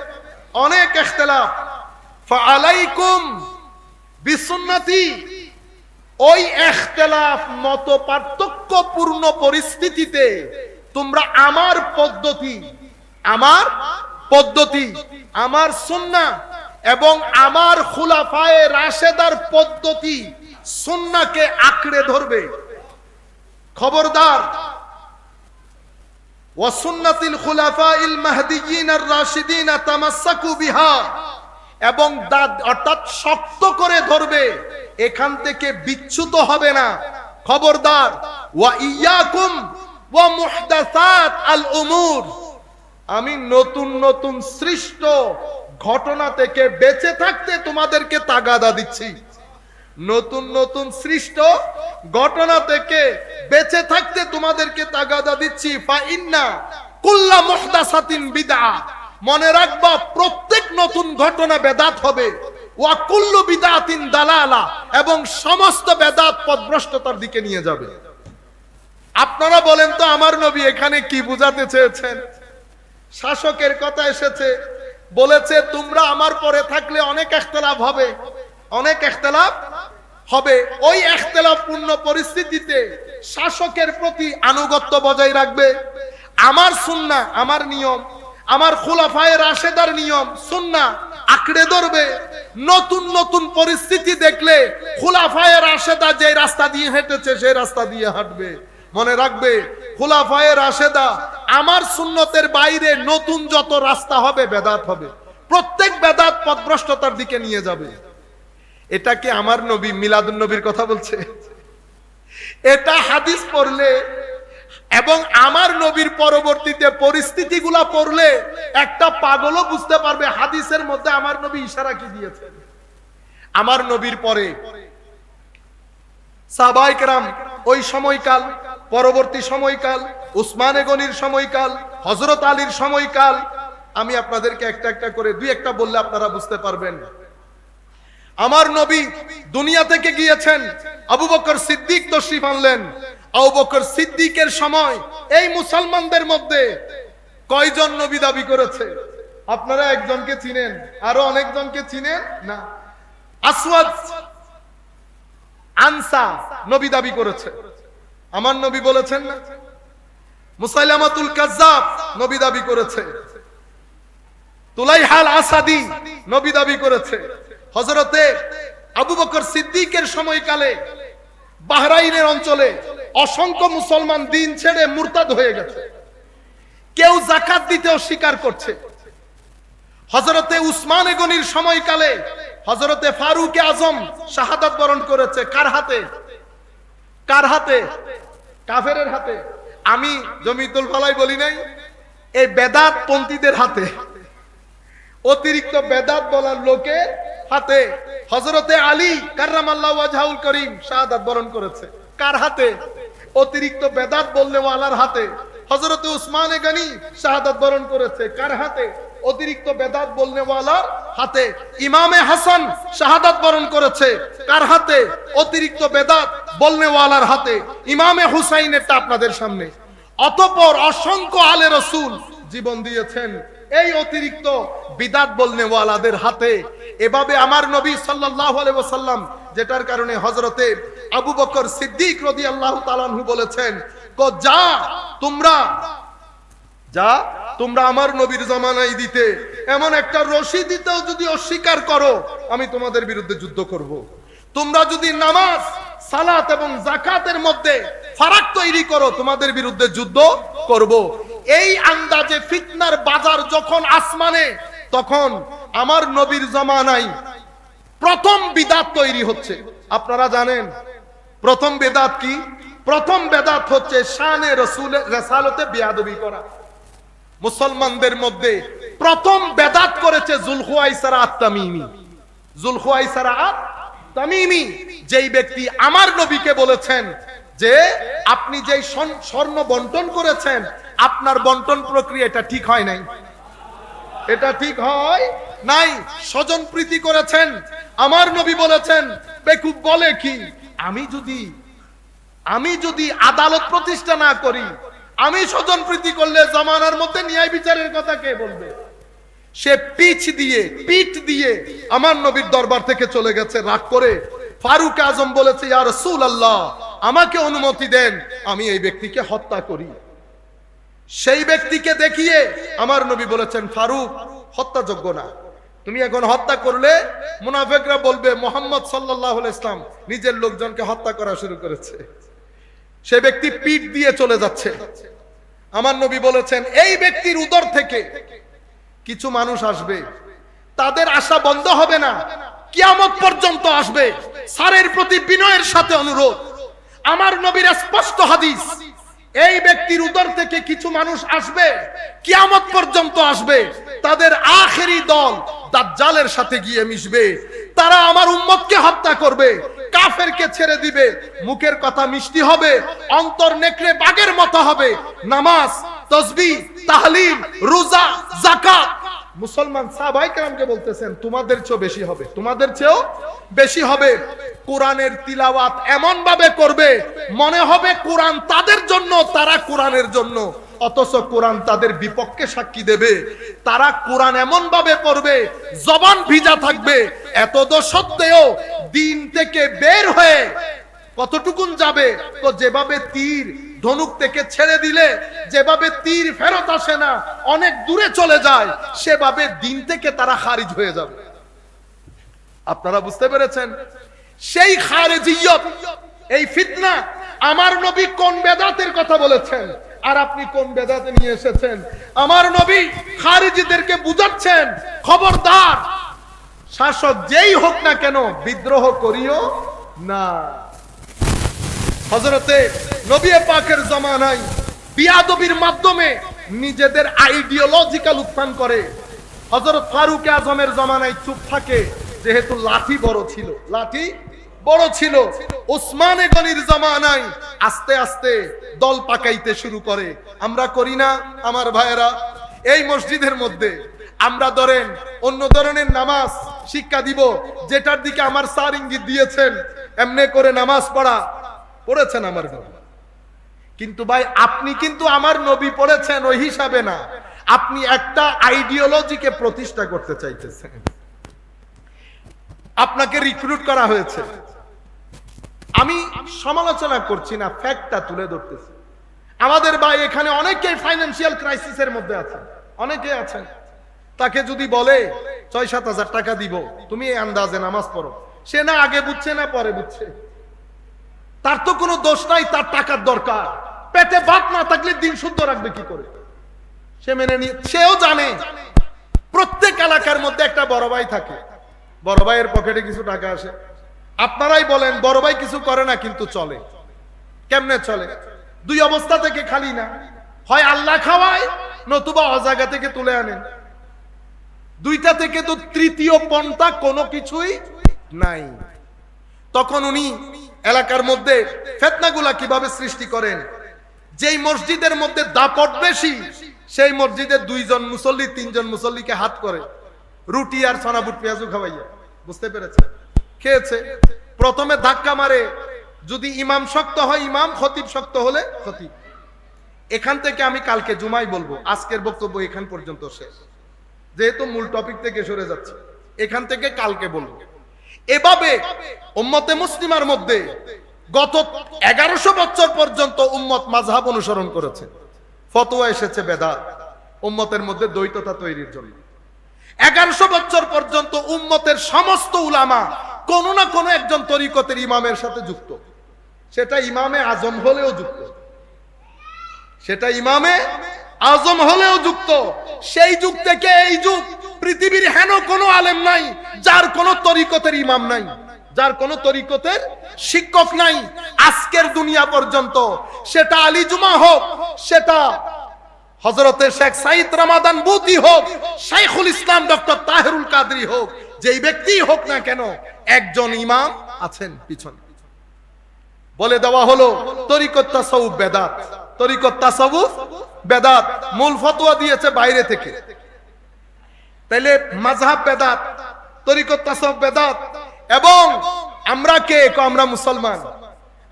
অনেক ইখতিলাফ। ফাআলাইকুম বিসুন্নতি, ওই ইখতিলাফ মত পার্থক্যপূর্ণ পরিস্থিতিতে তোমরা আমার পদ্ধতি, আমার সুন্নাহ এবং আমার খুলাফায়ে রাশেদার পদ্ধতি সুন্নাহকে আঁকড়ে ধরবে। খবরদার, ওয়া সুন্নাতিল খুলাফাইল মাহদিয়িন আর রাশিদিন তামাসসাকু বিহা, এবং অর্থাৎ শক্ত করে ধরবে, এখান থেকে বিচ্যুত হবে না। খবরদার, ওয়া ইয়াকুম ওয়া মুহদাসাত আল উমুর, আমি নতুন নতুন সৃষ্ট ঘটনা থেকে বেঁচে থাকতে তোমাদেরকে তাগাদা দিচ্ছি। নতুন নতুন সৃষ্ট ঘটনা থেকে বেঁচে থাকতে তোমাদেরকে তাগাদা দিচ্ছি। ফাইন্না কুল্লা মুহদাসাতিন বিদআ, মনে রাখবা প্রত্যেক নতুন ঘটনা বেদাত হবে। ওয়া কুল্লু বিদআতিন দালালা, এবং সমস্ত বেদাত পথভ্রষ্টতার দিকে নিয়ে যাবে। আপনারা বলেন তো আমার নবী এখানে কি বুঝাতে চেয়েছেন? শাসকের কথা এসেছে, বলেছে তোমরা আমার পরে থাকলে অনেক ইখতিলাফ হবে, অনেক ইখতিলাফ হবে। ওই ইখতিলাফপূর্ণ পরিস্থিতিতে শাসকের প্রতি আনুগত্য বজায় রাখবে, আমার সুন্নাহ, আমার নিয়ম, আমার খুলাফায়ে রাশেদার নিয়ম সুন্নাহ আঁকড়ে ধরবে। নতুন নতুন পরিস্থিতি দেখলে খুলাফায়ে রাশেদা যে রাস্তা দিয়ে হেঁটেছে সেই রাস্তা দিয়ে হাঁটবে। মনে রাখবে, খুলাফায়ে রাশেদা আমার সুন্নতের বাইরে নতুন যত রাস্তা হবে বেদাত হবে, প্রত্যেক বেদাত পথভ্রষ্টতার দিকে নিয়ে যাবে। এটা কি আমার নবী মিলাদুন নবীর কথা বলছে? এটা হাদিস পড়লে এবং আমার নবীর পরবর্তীতে পরিস্থিতিগুলা পড়লে একটা পাগলও বুঝতে পারবে হাদিসের মধ্যে আমার নবী ইশারা কি দিয়েছেন। আমার নবীর পরে সাহাবায়ে কেরাম, ওই সময়কাল, পরবর্তী সময়কাল, উসমানে গনির সময়কাল, হযরত আলীর সময়কাল, আমি আপনাদেরকে একটা একটা করে দুই একটা বললে আপনারা বুঝতে পারবেন। আমার নবী দুনিয়া থেকে গিয়েছেন, আবু বকর সিদ্দিক তশরিফ আনলেন। আবু বকর সিদ্দিকের সময় এই মুসলমানদের মধ্যে কয়জন নবী দাবি করেছে? আপনারা একজনকে চিনেন, আরো অনেকজনকে চিনেন না। আসওয়াদ আনসা নবী দাবি করেছে, আমার নবী বলেছেন না? মুসাইলামাতুল কাজ্জাব নবী দাবি করেছে, তুলাইহাল আসাদি নবী দাবি করেছে। হযরতে আবু বকর সিদ্দিকের সময়কালে বাহরাইনের অঞ্চলে অসংখ্য মুসলমান দিন ছেড়ে মুরতাদ হয়ে গেছে, কেউ যাকাত দিতে অস্বীকার করছে। হযরতে উসমান গনির সময়কালে হযরতে ফারুক আজম শাহাদাত বরণ করেছে। কার হাতে? কার হাতে? কাফেরের হাতে। আমি জমিতুল ফালাই বলি নাই, এই বেদাত পন্থীদের হাতে, অতিরিক্ত বেদাত বলার লোকের হাতে। হযরতে আলী কাররামাল্লাহু ওয়াজহাউল করিম শাহাদাত বরণ করেছে। কার হাতে? অতিরিক্ত বেদাত বললে ওয়ালার হাতে। হযরতে উসমান গনি শাহাদাত বরণ করেছে। কার হাতে? অতিরিক্ত বেদাত বলনে ওয়ালার হাতে। ইমামে হাসান শাহাদাত বরণ করেছে। কার হাতে? অতিরিক্ত বেদাত বলনে ওয়ালার হাতে। ইমামে হুসাইনেরটা আপনাদের সামনে। অতঃপর অসংখ্য আলে রাসূল জীবন দিয়েছেন এই অতিরিক্ত বিদাত বলনে ওয়ালাদের হাতে। এভাবে আমার নবী সাল্লাল্লাহু আলাইহি ওয়াসাল্লাম, যেটার কারণে হযরতে আবু বকর সিদ্দিক রাদিয়াল্লাহু তাআলা আনহু বলেছেন, যা তোমরা আমার নবীর জামানায় দিতে এমন একটা রশি দিতেও যদি অস্বীকার করো, আমি তোমাদের বিরুদ্ধে যুদ্ধ করব। তোমরা যদি নামাজ, সালাত এবং যাকাতের মধ্যে ফারাক তৈরি করো, তোমাদের বিরুদ্ধে যুদ্ধ করব। এই আন্দাজে ফিতনার বাজার যখন আসমানে, তখন আমার নবীর জামানায় প্রথম বিদআত তৈরি হচ্ছে। আপনারা জানেন প্রথম বেদাত কি? প্রথম বেদাত হচ্ছে শানে রাসূলের রিসালাতে বেয়াদবি করা। মুসলমানদের মধ্যে প্রথম বেদাত করেছে যুলখুয়াইসারা আত-তামিমি। যুলখুয়াইসারা আত-তামিমি যেই ব্যক্তি আমার নবীকে বলেছেন যে আপনি যেই স্বর্ণ বন্টন করেছেন, আপনার বন্টন প্রক্রিয়া এটা ঠিক হয় নাই, এটা ঠিক হয় নাই। স্বজন প্রীতি করেছেন। আমার নবী বলেছেন, বেকুব বলে কি, আমি যদি আদালত প্রতিষ্ঠা না করি, আমি স্বজন প্রীতি করলে জামানার মধ্যে ন্যায় বিচারের কথা কে বলবে? সে পিঠ দিয়ে আমার নবীর দরবার থেকে চলে গেছে রাগ করে। ফারুক আজম বলেছে, ইয়া রাসূলুল্লাহ, আমাকে অনুমতি দেন, আমি এই ব্যক্তিকে হত্যা করি। সেই ব্যক্তিকে দেখিয়ে আমার নবী বলেছেন, ফারুক হত্যাযোগ্য না, তুমি এখন হত্যা করলে মুনাফিকরা বলবে মুহাম্মদ সাল্লাল্লাহু আলাইহি ওয়াসাল্লাম নিজের লোকজনকে হত্যা করা শুরু করেছে। সে ব্যক্তি পিঠ দিয়ে চলে যাচ্ছে। আমার নবী বলেছেন, এই ব্যক্তির উদর থেকে কিছু মানুষ আসবে, তাদের আশা বন্ধ হবে না, কিয়ামত পর্যন্ত আসবে। সারের প্রতি বিনয়ের সাথে অনুরোধ, আমার নবীর স্পষ্ট হাদিস, এই ব্যক্তির উদর থেকে কিছু মানুষ আসবে, কিয়ামত পর্যন্ত আসবে, তাদের আখেরি দল দাজ্জালের সাথে গিয়ে মিশবে। তারা আমার উম্মতকে হত্যা করবে, কাফেরকে ছেড়ে দিবে, মুখের কথা মিষ্টি হবে, অন্তর নেকড়ে বাঘের মতো হবে। নামাজ, তাসবিহ, তাহলিল, রোজা, যাকাত, মুসলমান সাহাবায়ে কেরামকে বলতেছেন তোমাদের চেয়েও বেশি হবে, তোমাদের চেয়েও বেশি হবে। কোরআনের তিলাওয়াত এমন ভাবে করবে মনে হবে কোরআন তাদের জন্য, তারা কোরআনের জন্য, অথচ কোরআন তাদের বিপক্ষে সাক্ষী দেবে। তারা কোরআন এমন ভাবে পড়বে জবান ভিজা থাকবে, এতদ সত্ত্বেও দিন থেকে বের হয়ে কতটুকুন যাবে? তো যেভাবে তীর ধনুক থেকে ছেড়ে দিলে যেভাবে তীর ফেরত আসে না, অনেক দূরে চলে যায়, সেভাবে দিন থেকে তারা খারিজ হয়ে যাবে। আপনারা বুঝতে পেরেছেন? সেই খারেজিয়ত, এই ফিতনা, আমার নবী কোন বেদাতের কথা বলেছেন আর আপনি কোন বেদাতে নিয়ে এসেছেন? আমার নবী খারিজিদেরকে বুঝাচ্ছেন, খবরদার, শাসক যেই হোক না কেন বিদ্রোহ করিও না। হযরতে নবী পাকের জামানায় বিয়াদবির মাধ্যমে নিজেদের আইডিওলজিক্যাল উত্থান করে। হযরত ফারুক আজমের জামানায় চুপ থাকে, যেহেতু লাঠি বড় ছিল, লাঠি বড় ছিল। উসমান গনির জামানায় আস্তে আস্তে দল পাকাইতে শুরু করে। আমরা করি না আমার ভাইয়েরা? এই মসজিদের মধ্যে আমরা ধরেন অন্য ধরনের নামাজ শিক্ষা দিব, যেটার দিকে আমার স্যার ইঙ্গিত দিয়েছেন, এমনি করে নামাজ পড়েছেন আমার নবী। কিন্তু ভাই আপনি কিন্তু আমার নবী পড়েছেন ওই হিসাবে না, আপনি একটা আইডিওলজিকে প্রতিষ্ঠা করতে চাইতেছেন। আপনাকে রিক্রুট করা হয়েছে, আমি সমালোচনা করছি না, ফ্যাক্টটা তুলে ধরতেছি। আমাদের ভাই এখানে অনেকেই ফাইন্যান্সিয়াল ক্রাইসিসের মধ্যে আছেন, অনেকে আছেন। তাকে যদি বলে ৬-৭ হাজার টাকা দিব, তুমি এই আন্দাজে নামাজ পড়ো, সে না আগে বুঝছে না পরে বুঝছে। তার তো কোনো দোষ নাই, তার টাকার দরকার। পেটে ভাত না থাকলে দিন শুদ্ধ রাখবে কি করে? সে মেনে নিয়ে, সেও জানে প্রত্যেক এলাকার মধ্যে একটা বড় ভাই থাকে, বড় ভাইয়ের পকেটে কিছু টাকা আসে। আপনারাই বলেন, বড় ভাই কিছু করে না কিন্তু চলে। কেমনে চলে? দুই অবস্থা থেকে খালি না, হয় আল্লাহ খাওয়ায়, নতুবা অজাগা থেকে তুলে আনেন। দুইটা থেকে তো তৃতীয় পন্থা কোনো কিছুই নাই। তখন উনি এলাকার মধ্যে ফিতনাগুলা কিভাবে সৃষ্টি করেন? যেই মসজিদের মধ্যে দাপট বেশি, সেই মসজিদে 2 জন মুসল্লি 3 জন মুসল্লিকে হাত করে রুটি আর সোনাবুট পেঁয়াজু খাওয়াইয়া। বুঝতে পেরেছে? খেয়েছে। প্রথমে ধাক্কা মারে, যদি ইমাম শক্ত হয় ইমাম, খতিব শক্ত হলে খতিব। এখান থেকে আমি কালকে জুমায় বলবো, আজকের বক্তব্য এখান পর্যন্ত শেষ, যেহেতু মূল টপিক থেকে সরে যাচ্ছে। এখান থেকে কালকে বলবো। এভাবে উম্মতে মুসলিমার মধ্যে গত 1100 বছর পর্যন্ত উম্মত মাযহাব অনুসরণ করেছে। ফতোয়া এসেছে বেদাত, উম্মতের মধ্যে দ্বৈততা তৈরির জন্য। 1100 বছর পর্যন্ত উম্মতের সমস্ত উলামা কোন না কোন একজন তরিকতের ইমামের সাথে যুক্ত। সেটা ইমামে আজম হলেও যুক্ত, সেটা ইমামে আজম হলেও যুক্ত। সেই যুগ থেকে এই যুগ পৃথিবীর হেন কোনো আলেম নাই যার কোনো তরিকতের ইমাম নাই, যার কোনো তরিকতের শিক্ষক নাই। আজকের দুনিয়া পর্যন্ত, সেটা আলী জুমা হোক, সেটা হযরতে শেখ সাইদ রমাদান বুতি হোক, শাইখুল ইসলাম ডক্টর তাহেরুল কাদরি হোক, যেই ব্যক্তি হোক না কেন, একজন ইমাম আছেন পিছনে। বলে দেওয়া হলো তরিকত তাসাউফ বেদাত, তরিকত তাসাউফ বেদাত। মূল ফতোয়া দিয়েছে বাইরে থেকে। তাইলে মাযহাব বেদাত, তরিকত তাসাউফ বেদাত। এবং আমরা কে? আমরা মুসলমান।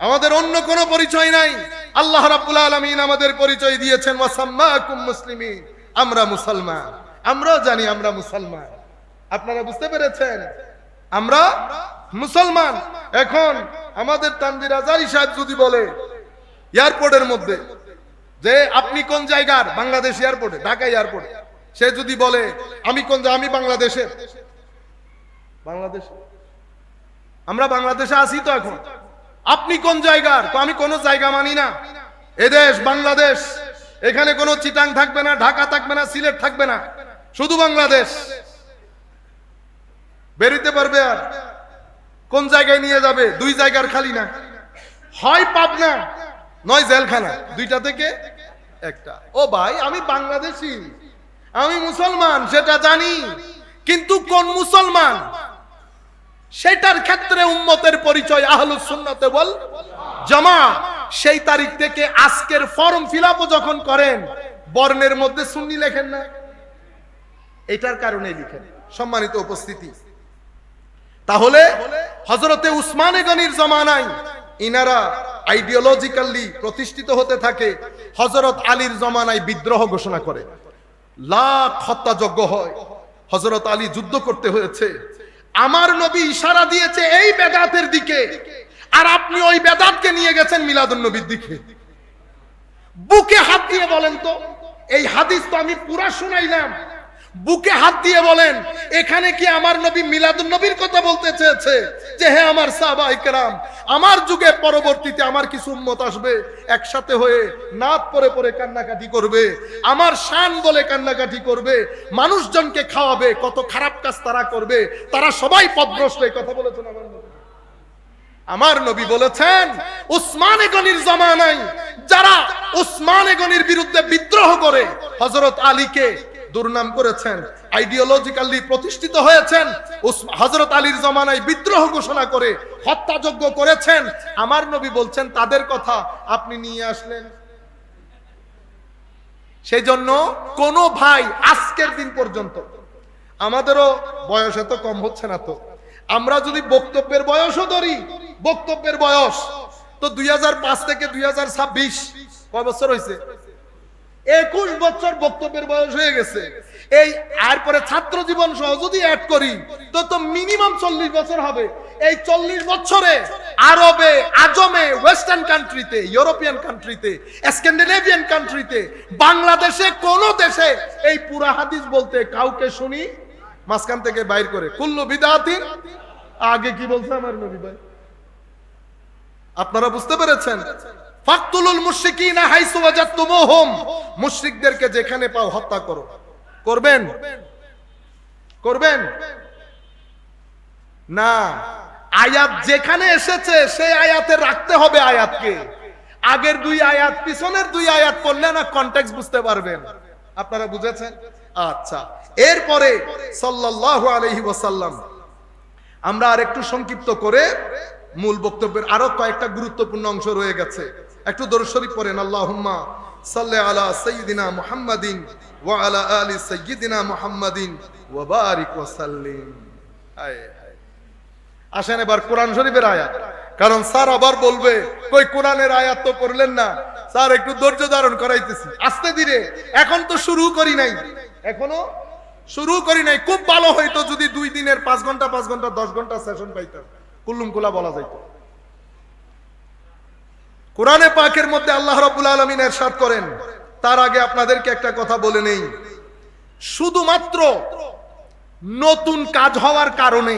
আমাদের অন্য কোনো পরিচয় নাই। আল্লাহ রাব্বুল আলামিন আমাদের পরিচয় দিয়েছেন, ওয়াসাম্মাকুম মুসলিমিন, আমরা মুসলমান। আমরাও জানি আমরা মুসলমান। আপনারা বুঝতে পেরেছেন? আমরা মুসলমান। এখন আমাদের তানভীর আজারি সাহেব যদি বলে এয়ারপোর্টের মধ্যে যে আপনি কোন জায়গার, বাংলাদেশ এয়ারপোর্টে, ঢাকা এয়ারপোর্টে, সে যদি বলে আমি কোন, আমি বাংলাদেশের, বাংলাদেশ, আমরা বাংলাদেশে আছি তো এখন, আপনি কোন জায়গার? তো আমি কোন জায়গা মানি না, এদেশ বাংলাদেশ, এখানে কোনো চিটাং থাকবে না, ঢাকা থাকবে না, সিলেট থাকবে না, শুধু বাংলাদেশ। বেরিতে পারবে? আর কোন জায়গায় নিয়ে যাবে? 2 জায়গার খালি না, হয় পাবনা নয় জেলখানা, 2টা থেকে একটা। ও ভাই, আমি বাংলাদেশি, আমি মুসলমান, সেটা জানি, কিন্তু কোন মুসলমান সেটার ক্ষেত্রে উম্মতের পরিচয় আহলুস সুন্নাতে ওয়াল জামাত। সেই তারিখ থেকে আজকের ফর্ম ফিলআপও যখন করেন, বর্ণের মধ্যে সুন্নি লেখেন না, এটার কারণে লিখেন। সম্মানিত উপস্থিতি, তাহলে হযরতে উসমানে গনির জামানায় ইনারা আইডিওলজিক্যালি প্রতিষ্ঠিত হতে থাকে। হযরত আলীর জামানায় বিদ্রোহ ঘোষণা করে, লাখ হত্যাযজ্ঞ হয়, হযরত আলী যুদ্ধ করতে হয়েছে। আমার নবী ইশারা দিয়েছে এই বেদাতের দিকে, আর আপনি ওই বেদাতকে নিয়ে গেছেন মিলাদুন নবীর দিকে। বুকে হাত দিয়ে বলেন তো, এই হাদিস তো আমি পুরা শুনাইলাম, বুকে হাত দিয়ে বলেন এখানে কি আমার নবী মিলাদুন নবীর কথা বলতে চেয়েছে? যে হে আমার সাহাবায়ে কেরাম, আমার যুগে পরবর্তীতে আমার কিছু উম্মত আসবে, একসাথে হয়ে নাত পরে পরে কান্নাকাটি করবে, আমার শান বলে কান্নাকাটি করবে, মানুষজনকে খাওয়াবে, কত খারাপ কাজ তারা করবে, তারা সবাই পথভ্রষ্ট। এই কথা বলেছেন আমার নবী। আমার নবী বলেছেন উসমানে গনির জামানায় যারা উসমানে গনির বিরুদ্ধে বিদ্রোহ করে হযরত আলীকে দুর্নাম করেছেন, আইডিওলজিক্যালি প্রতিষ্ঠিত হয়েছেন, হযরত আলীর জামানায় বিদ্রোহ ঘোষণা করে হত্যাযজ্ঞ করেছেন, আমার নবী বলছেন তাদের কথা আপনি নিয়ে আসলেন। সেই জন্য কোন ভাই আজকের দিন পর্যন্ত, আমাদেরও বয়স এত কম হচ্ছে না তো, আমরা যদি বক্তব্যের বয়সও ধরি, বক্তব্যের বয়স তো 2005 থেকে 2026 কয় বছর হয়েছে? 21 বছর বক্তব্যের বয়স হয়ে গেছে। এই আর পরে ছাত্র জীবন সহ যদি অ্যাড করি তো মিনিমাম 40 বছর হবে। এই 40 বছরে আরবে, আজমে, ওয়েস্টার্ন কান্ট্রিতে, ইউরোপিয়ান কান্ট্রিতে, স্ক্যান্ডিনেভিয়ান কান্ট্রিতে, বাংলাদেশে কোন দেশে এই পুরা হাদিস বলতে কাউকে শুনি মাঝখান থেকে বাইর করে কুল্লু বিদআতিন। আগে কি বলছে আমার নবী ভাই? আপনারা বুঝতে পেরেছেন? ফাকতুলুল মুশরিকিনা হাইসু ওয়াজাদতুমুহুম, মুশরিকদেরকে যেখানে পাও হত্যা করো। করবেন? করবেন না। আয়াত যেখানে এসেছে সেই আয়াতে রাখতে হবে আয়াতকে। আগের 2 আয়াত পিছনের 2 আয়াত পড়লে না কনটেক্সট বুঝতে পারবেন। আপনারা বুঝেছেন? আচ্ছা, এরপরে সাল্লাল্লাহু আলাইহি ওয়াসাল্লাম, আমরা আর একটু সংক্ষিপ্ত করে মূল বক্তব্যের আরো কয়েকটা গুরুত্বপূর্ণ অংশ রয়ে গেছে। একটু দরুদ শরীফ পড়েন। আল্লাহুম্মা সাল্লি আলা সাইয়্যিদিনা মুহাম্মাদিন ওয়া আলা আলি সাইয়্যিদিনা মুহাম্মাদিন ওয়া বারিক ওয়া সাল্লিম। আসেন এবার কোরআন শরীফের আয়াত, কারণ স্যার আবার বলবে কই কোরআনের আয়াত তো পড়লেন না। স্যার একটু ধৈর্য ধারণ করাইতেছি, আস্তে ধীরে, এখন তো শুরু করি নাই, এখনো শুরু করি নাই। খুব ভালো হইতো যদি 2 দিনের 5 ঘন্টা 5 ঘন্টা 10 ঘন্টা সেশন পাইতাম, কুল্লুম কুলা বলা যাইতো। কোরআনে পাকের মধ্যে আল্লাহ রাব্বুল আলামিন ইরশাদ করেন, তার আগে আপনাদেরকে একটা কথা বলে নেই। শুধুমাত্র নতুন কাজ হওয়ার কারণে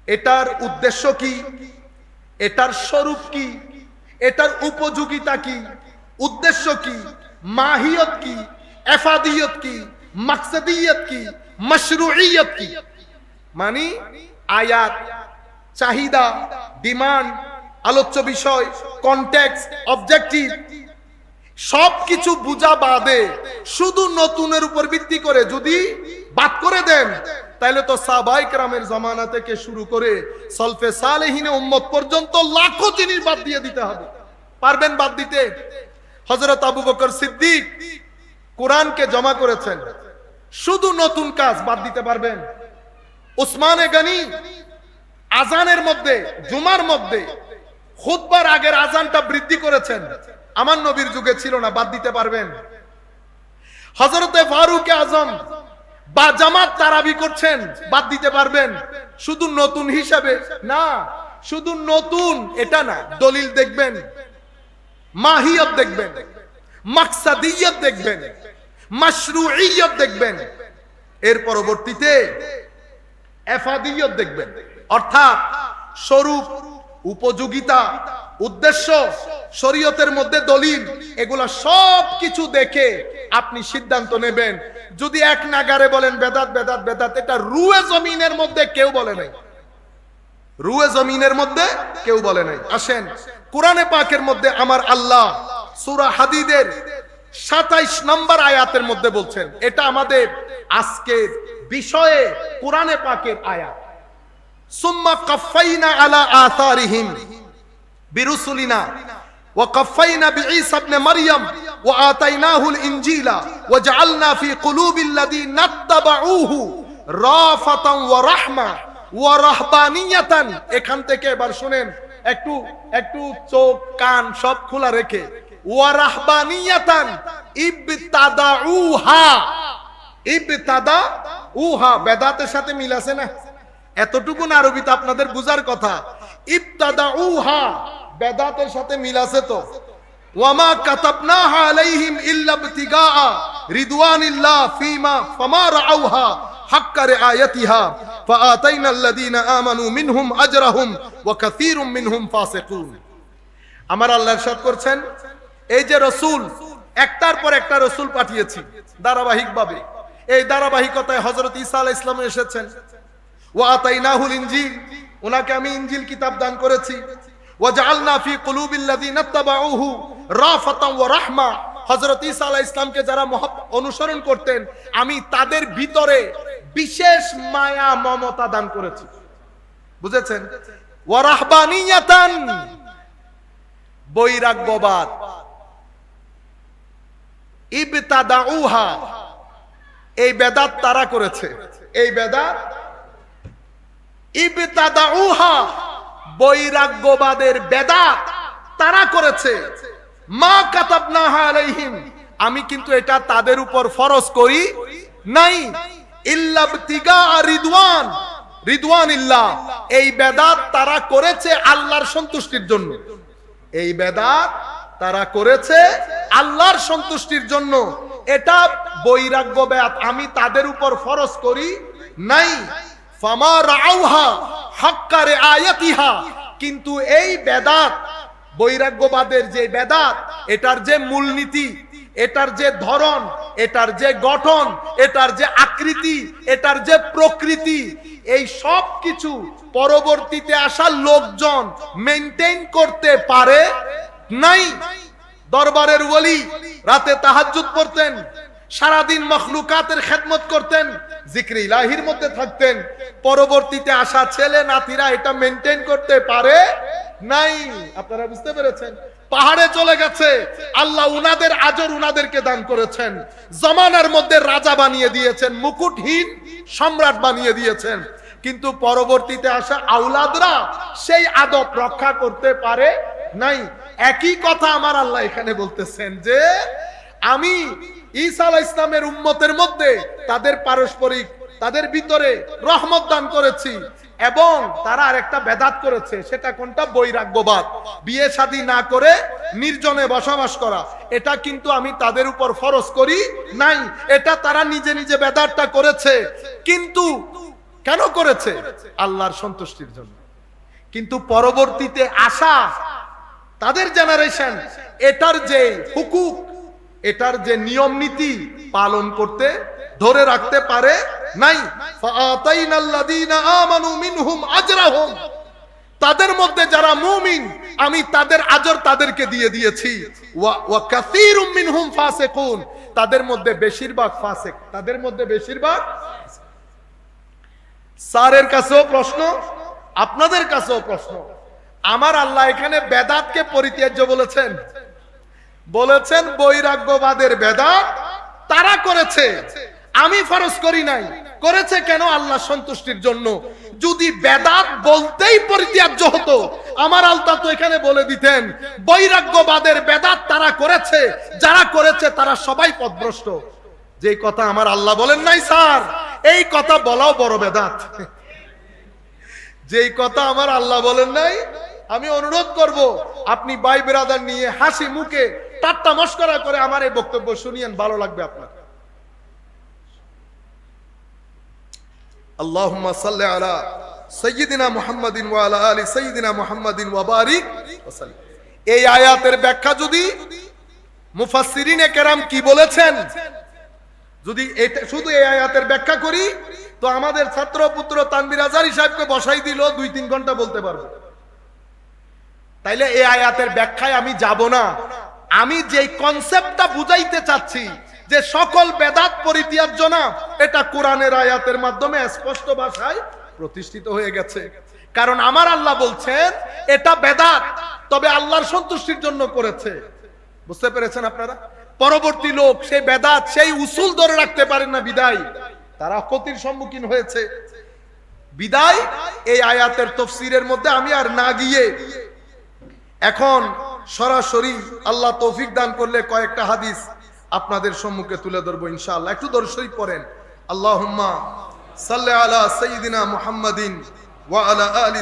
এটার উদ্দেশ্য কি, এটার স্বরূপ কি, এটার উপযোগিতা কি, উদ্দেশ্য কি, মাহিয়ত কি, এফাদিয়ত কি, মাকসাদিয়ত কি, মাশরুইয়ত কি, মানে আয়াত, চাহিদা, ডিমান্ড, আলোচ্য বিষয়, কনটেক্সট, অবজেক্টিভ সবকিছু বুঝা বাদে শুধু নতুনের উপর ভিত্তি করে যদি বাদ করে দেন, তাহলে তো সাহাবায়ে কেরামের জামানা থেকে শুরু করে সলফে সালেহিনে উম্মত পর্যন্ত লাখো জিনিস বাদ দিয়ে দিতে হবে। পারবেন বাদ দিতে? হযরত আবু বকর সিদ্দিক কোরআনকে জমা করেছেন, শুধু নতুন কাজ বাদ দিতে পারবেন? উসমানে গনি আজানের মধ্যে, জুমার মধ্যে খুতবার আগের আজানটা বৃদ্ধি করেছেন, আমার নবীর যুগে ছিল না, বাদ দিতে পারবেন? হযরতে ফারুক আজম বা জামাত তারাবি করছেন, বাদ দিতে পারবেন? শুধু নতুন হিসাবে না, শুধু নতুন এটা না, দলিল দেখবেন, মাহিয়ত দেখবেন, মাকসাদিয়ত দেখবেন, মাশরুইয়ত দেখবেন, এর পরবর্তীতে এফাদিয়ত দেখবেন, অর্থাৎ স্বরূপ, উপযোগিতা, উদ্দেশ্য, শরীয়তের মধ্যে দলিল, এগুলা সব কিছু দেখে আপনি সিদ্ধান্ত নেবেন। যদি এক নাগারে বলেন বেদাত বেদাত বেদাত, এটা রুয়ে জমিনের মধ্যে কেউ বলে নাই, রুয়ে জমিনের মধ্যে কেউ বলে নাই। আসেন কোরআনে পাকের মধ্যে আমার আল্লাহ সূরা হাদিদের 27 নম্বর আয়াতের মধ্যে বলছেন, এটা আমাদের আজকের বিষয়ে কোরআনে পাকের আয়াত। সুম্মা কাফাইনা আলা আসারিহিম বিরুসুলিনা ওয়া কাফাইনা বিঈসা ইবনে মারইয়াম ওয়া আতাইনাহুল ইনজিলা ওয়া জাআলনা ফি কুলুবিল লাযিনা ইত্তাবাউহু রাফাতান ওয়া রাহমা ওয়া রাহবানিয়াতান। এখান থেকে এবার শুনেন, একটু একটু চোখ কান সব খোলা রেখে, ওয়া রাহবানিয়াতান ইবতাদাউহা, ইবতাদাউহা বেদাতের সাথে মিল আছে না? এতটুকু না আরবিতে আপনাদের বুঝার কথা। ইবতাদাউহা বেদাতের সাথে মিল আছে তো। ওয়ামা কাতাবনাহা আলাইহিম ইল্লা ইবতিগা রিদওয়ানিল্লাহ ফিমা ফামা রাআউহা হাক্কা রিআয়াতিহা ফাআতাইনাল্লাযীনা আমানু মিনহুম আজরাহুম ওয়া কাসীরুম মিনহুম ফাসিকুন। আমার আল্লাহ ইরশাদ করছেন, এই যে রাসূল, একটার পর একটা রাসূল পাঠিয়েছি ধারাবাহিকভাবে, এই ধারাবাহিকতায় হযরত ঈসা আলাইহিস সালাম এসেছেন। ওয়া আতাইনাহুল ইনজিল, ওনাকে আমি ইনজিল কিতাব দান করেছি। ওয়া জাআলনা ফি কুলুবিল লাযিনা ইত্তাবাউহু রাফাতান ওয়া রাহমা, হযরত ঈসা আলাইহিস সালামকে যারা অনুসরণ করতেন আমি তাদের ভিতরে বিশেষ মায়া মমতা দান করেছি। বুঝেছেন? ওয়া রাহবানিয়াতান, বৈরাগ্যবাদ। ইবতাদাউহা, এই বেদাত তারা করেছে, এই বেদাত ইবতাদাউহা, বৈরাগ্যবাদের বেদাত তারা করেছে। মা কাতাবনাহা আলাইহিম, আমি কিন্তু এটা তাদের উপর ফরজ করি নাই। ইল্লা ইবতিগা রিদওয়ান, রিদওয়ানিল্লাহ, এই বেদাত তারা করেছে আল্লাহর সন্তুষ্টির জন্য। এই বেদাত তারা করেছে আল্লাহর সন্তুষ্টির জন্য। এটা বৈরাগ্য বেদাত, আমি তাদের উপর ফরজ করি নাই। ফামা রাউহা হাক্কা রিআয়াতিহা, কিন্তু এই বেদাত, বৈরাগ্যবাদের যে বেদাত, এটার যে মূলনীতি, এটার যে ধরন, এটার যে গঠন, এটার যে আকৃতি, এটার যে প্রকৃতি, এই সব কিছু পরবর্তীতে আসা লোকজন মেইনটেইন করতে পারে নাই। দরবারের ওলি রাতে তাহাজ্জুদ পড়তেন, সারাদিন মখলুকাতের খেদমত করতেন, জিক্রে ইলাহির মধ্যে থাকতেন, পরবর্তীতে আসা ছেলে নাতিরা এটা মেইনটেইন করতে পারে নাই। আপনারা বুঝতে পেরেছেন? পাহাড়ে চলে গেছে, আল্লাহ উনাদের আজর উনাদেরকে দান করেছেন, জমানার মধ্যে রাজা বানিয়ে দিয়েছেন, মুকুটহীন সম্রাট বানিয়ে দিয়েছেন, কিন্তু পরবর্তীতে আসা আওলাদরা সেই আদব রক্ষা করতে পারে নাই। একই কথা আমার আল্লাহ এখানে বলতেছেন যে আমি ঈসা আলাইহিস সালামের উম্মতের মধ্যে তাদের পারস্পরিক, তাদের ভিতরে রহমত দান করেছি, এবং তারা আরেকটা বেদাত করেছে। সেটা কোনটা? বৈরাগ্যবাদ, বিয়ে শাদী না করে নির্জনে বসবাস করা। এটা কিন্তু আমি তাদের উপর ফরজ করি নাই, এটা তারা নিজে নিজে বেদাতটা করেছে। কিন্তু কেন করেছে? আল্লাহর সন্তুষ্টির জন্য। কিন্তু পরবর্তীতে আসা তাদের জেনারেশন এটার যে হুকুক, এটার যে নিয়ম নীতি পালন করতে, ধরে রাখতে পারে নাই। ফাআতাইনাল্লাযীনা আমানু মিনহুম আজরাহুম, তাদের মধ্যে যারা মুমিন আমি তাদের আজর তাদেরকে দিয়ে দিয়েছি। ওয়া কাসীরুম মিনহুম ফাসিকুন, তাদের মধ্যে বেশিরভাগ ফাসিক, তাদের মধ্যে বেশিরভাগ। স্যারের কাছেও প্রশ্ন, আপনাদের কাছেও প্রশ্ন। আমার আল্লাহ এখানে বেদাতকে পরিত্যাজ্য বলেছেন, বলেছেন বৈরাগ্যবাদের বেদাত তারা করেছে, আমি ফরজ করি নাই। করেছে কেন? আল্লাহ সন্তুষ্টির জন্য। যদি বেদাত বলতেই পরিত্যাজ্য হতো, আমার আল্লাহ তো এখানে বলে দিতেন বৈরাগ্যবাদের বেদাত তারা করেছে, যারা করেছে তারা সবাই পথভ্রষ্ট। যে কথা আমার আল্লাহ বলেন নাই স্যার, এই কথা বলাও বড় বেদাত। যেই কথা আমার আল্লাহ বলেন নাই, আমি অনুরোধ করব আপনি ভাই ব্রাদার নিয়ে হাসি মুখে ঠাট্টা মশকরা করে আমার এই বক্তব্য শুনিয়েন, ভালো লাগবে আপনার। আল্লাহুম্মা সাল্লি আলা সাইয়্যিদিনা মুহাম্মাদিন ওয়া আলা আলি সাইয়্যিদিনা মুহাম্মাদিন ওয়া বারিক ওয়া সাল্লিম। এই আয়াতের ব্যাখ্যা যদি মুফাসসিরিনে কেরাম কি বলেছেন, যদি এটা শুধু এই আয়াতের ব্যাখ্যা করি তো আমাদের ছাত্র পুত্র তানভীর আজহারী সাহেবকে বসাই দিল 2-3 ঘন্টা বলতে পারবে। তাইলে এই আয়াতের ব্যাখ্যায় আমি যাব না। আমি যেই কনসেপ্টটা বুঝাইতে চাচ্ছি যে সকল বেদাত পরিত্যাজ্য না, এটা কোরআনের আয়াতের মাধ্যমে স্পষ্ট ভাষায় প্রতিষ্ঠিত হয়ে গেছে। কারণ আমার আল্লাহ বলছেন এটা বেদাত, তবে আল্লাহর সন্তুষ্টির জন্য করেছে। বুঝতে পেরেছেন আপনারা? পরবর্তী লোক সেই বেদাত, সেই উসুল ধরে রাখতে পারেন না, বিদায় তারা ক্ষতির সম্মুখীন হয়েছে। বিদায় এই আয়াতের তাফসীরের মধ্যে আমি আর না গিয়ে এখন সরাসরি আল্লাহ তৌফিক দান করলে কয়েকটা হাদিস আপনাদের সম্মুখে তুলে ধরবো ইনশাআল্লাহ। একটু দরুদ শরীফ পড়েন। আল্লাহুম্মা সাল্লি আলা সাইয়্যিদিনা মুহাম্মাদিন ওয়া আলা আলি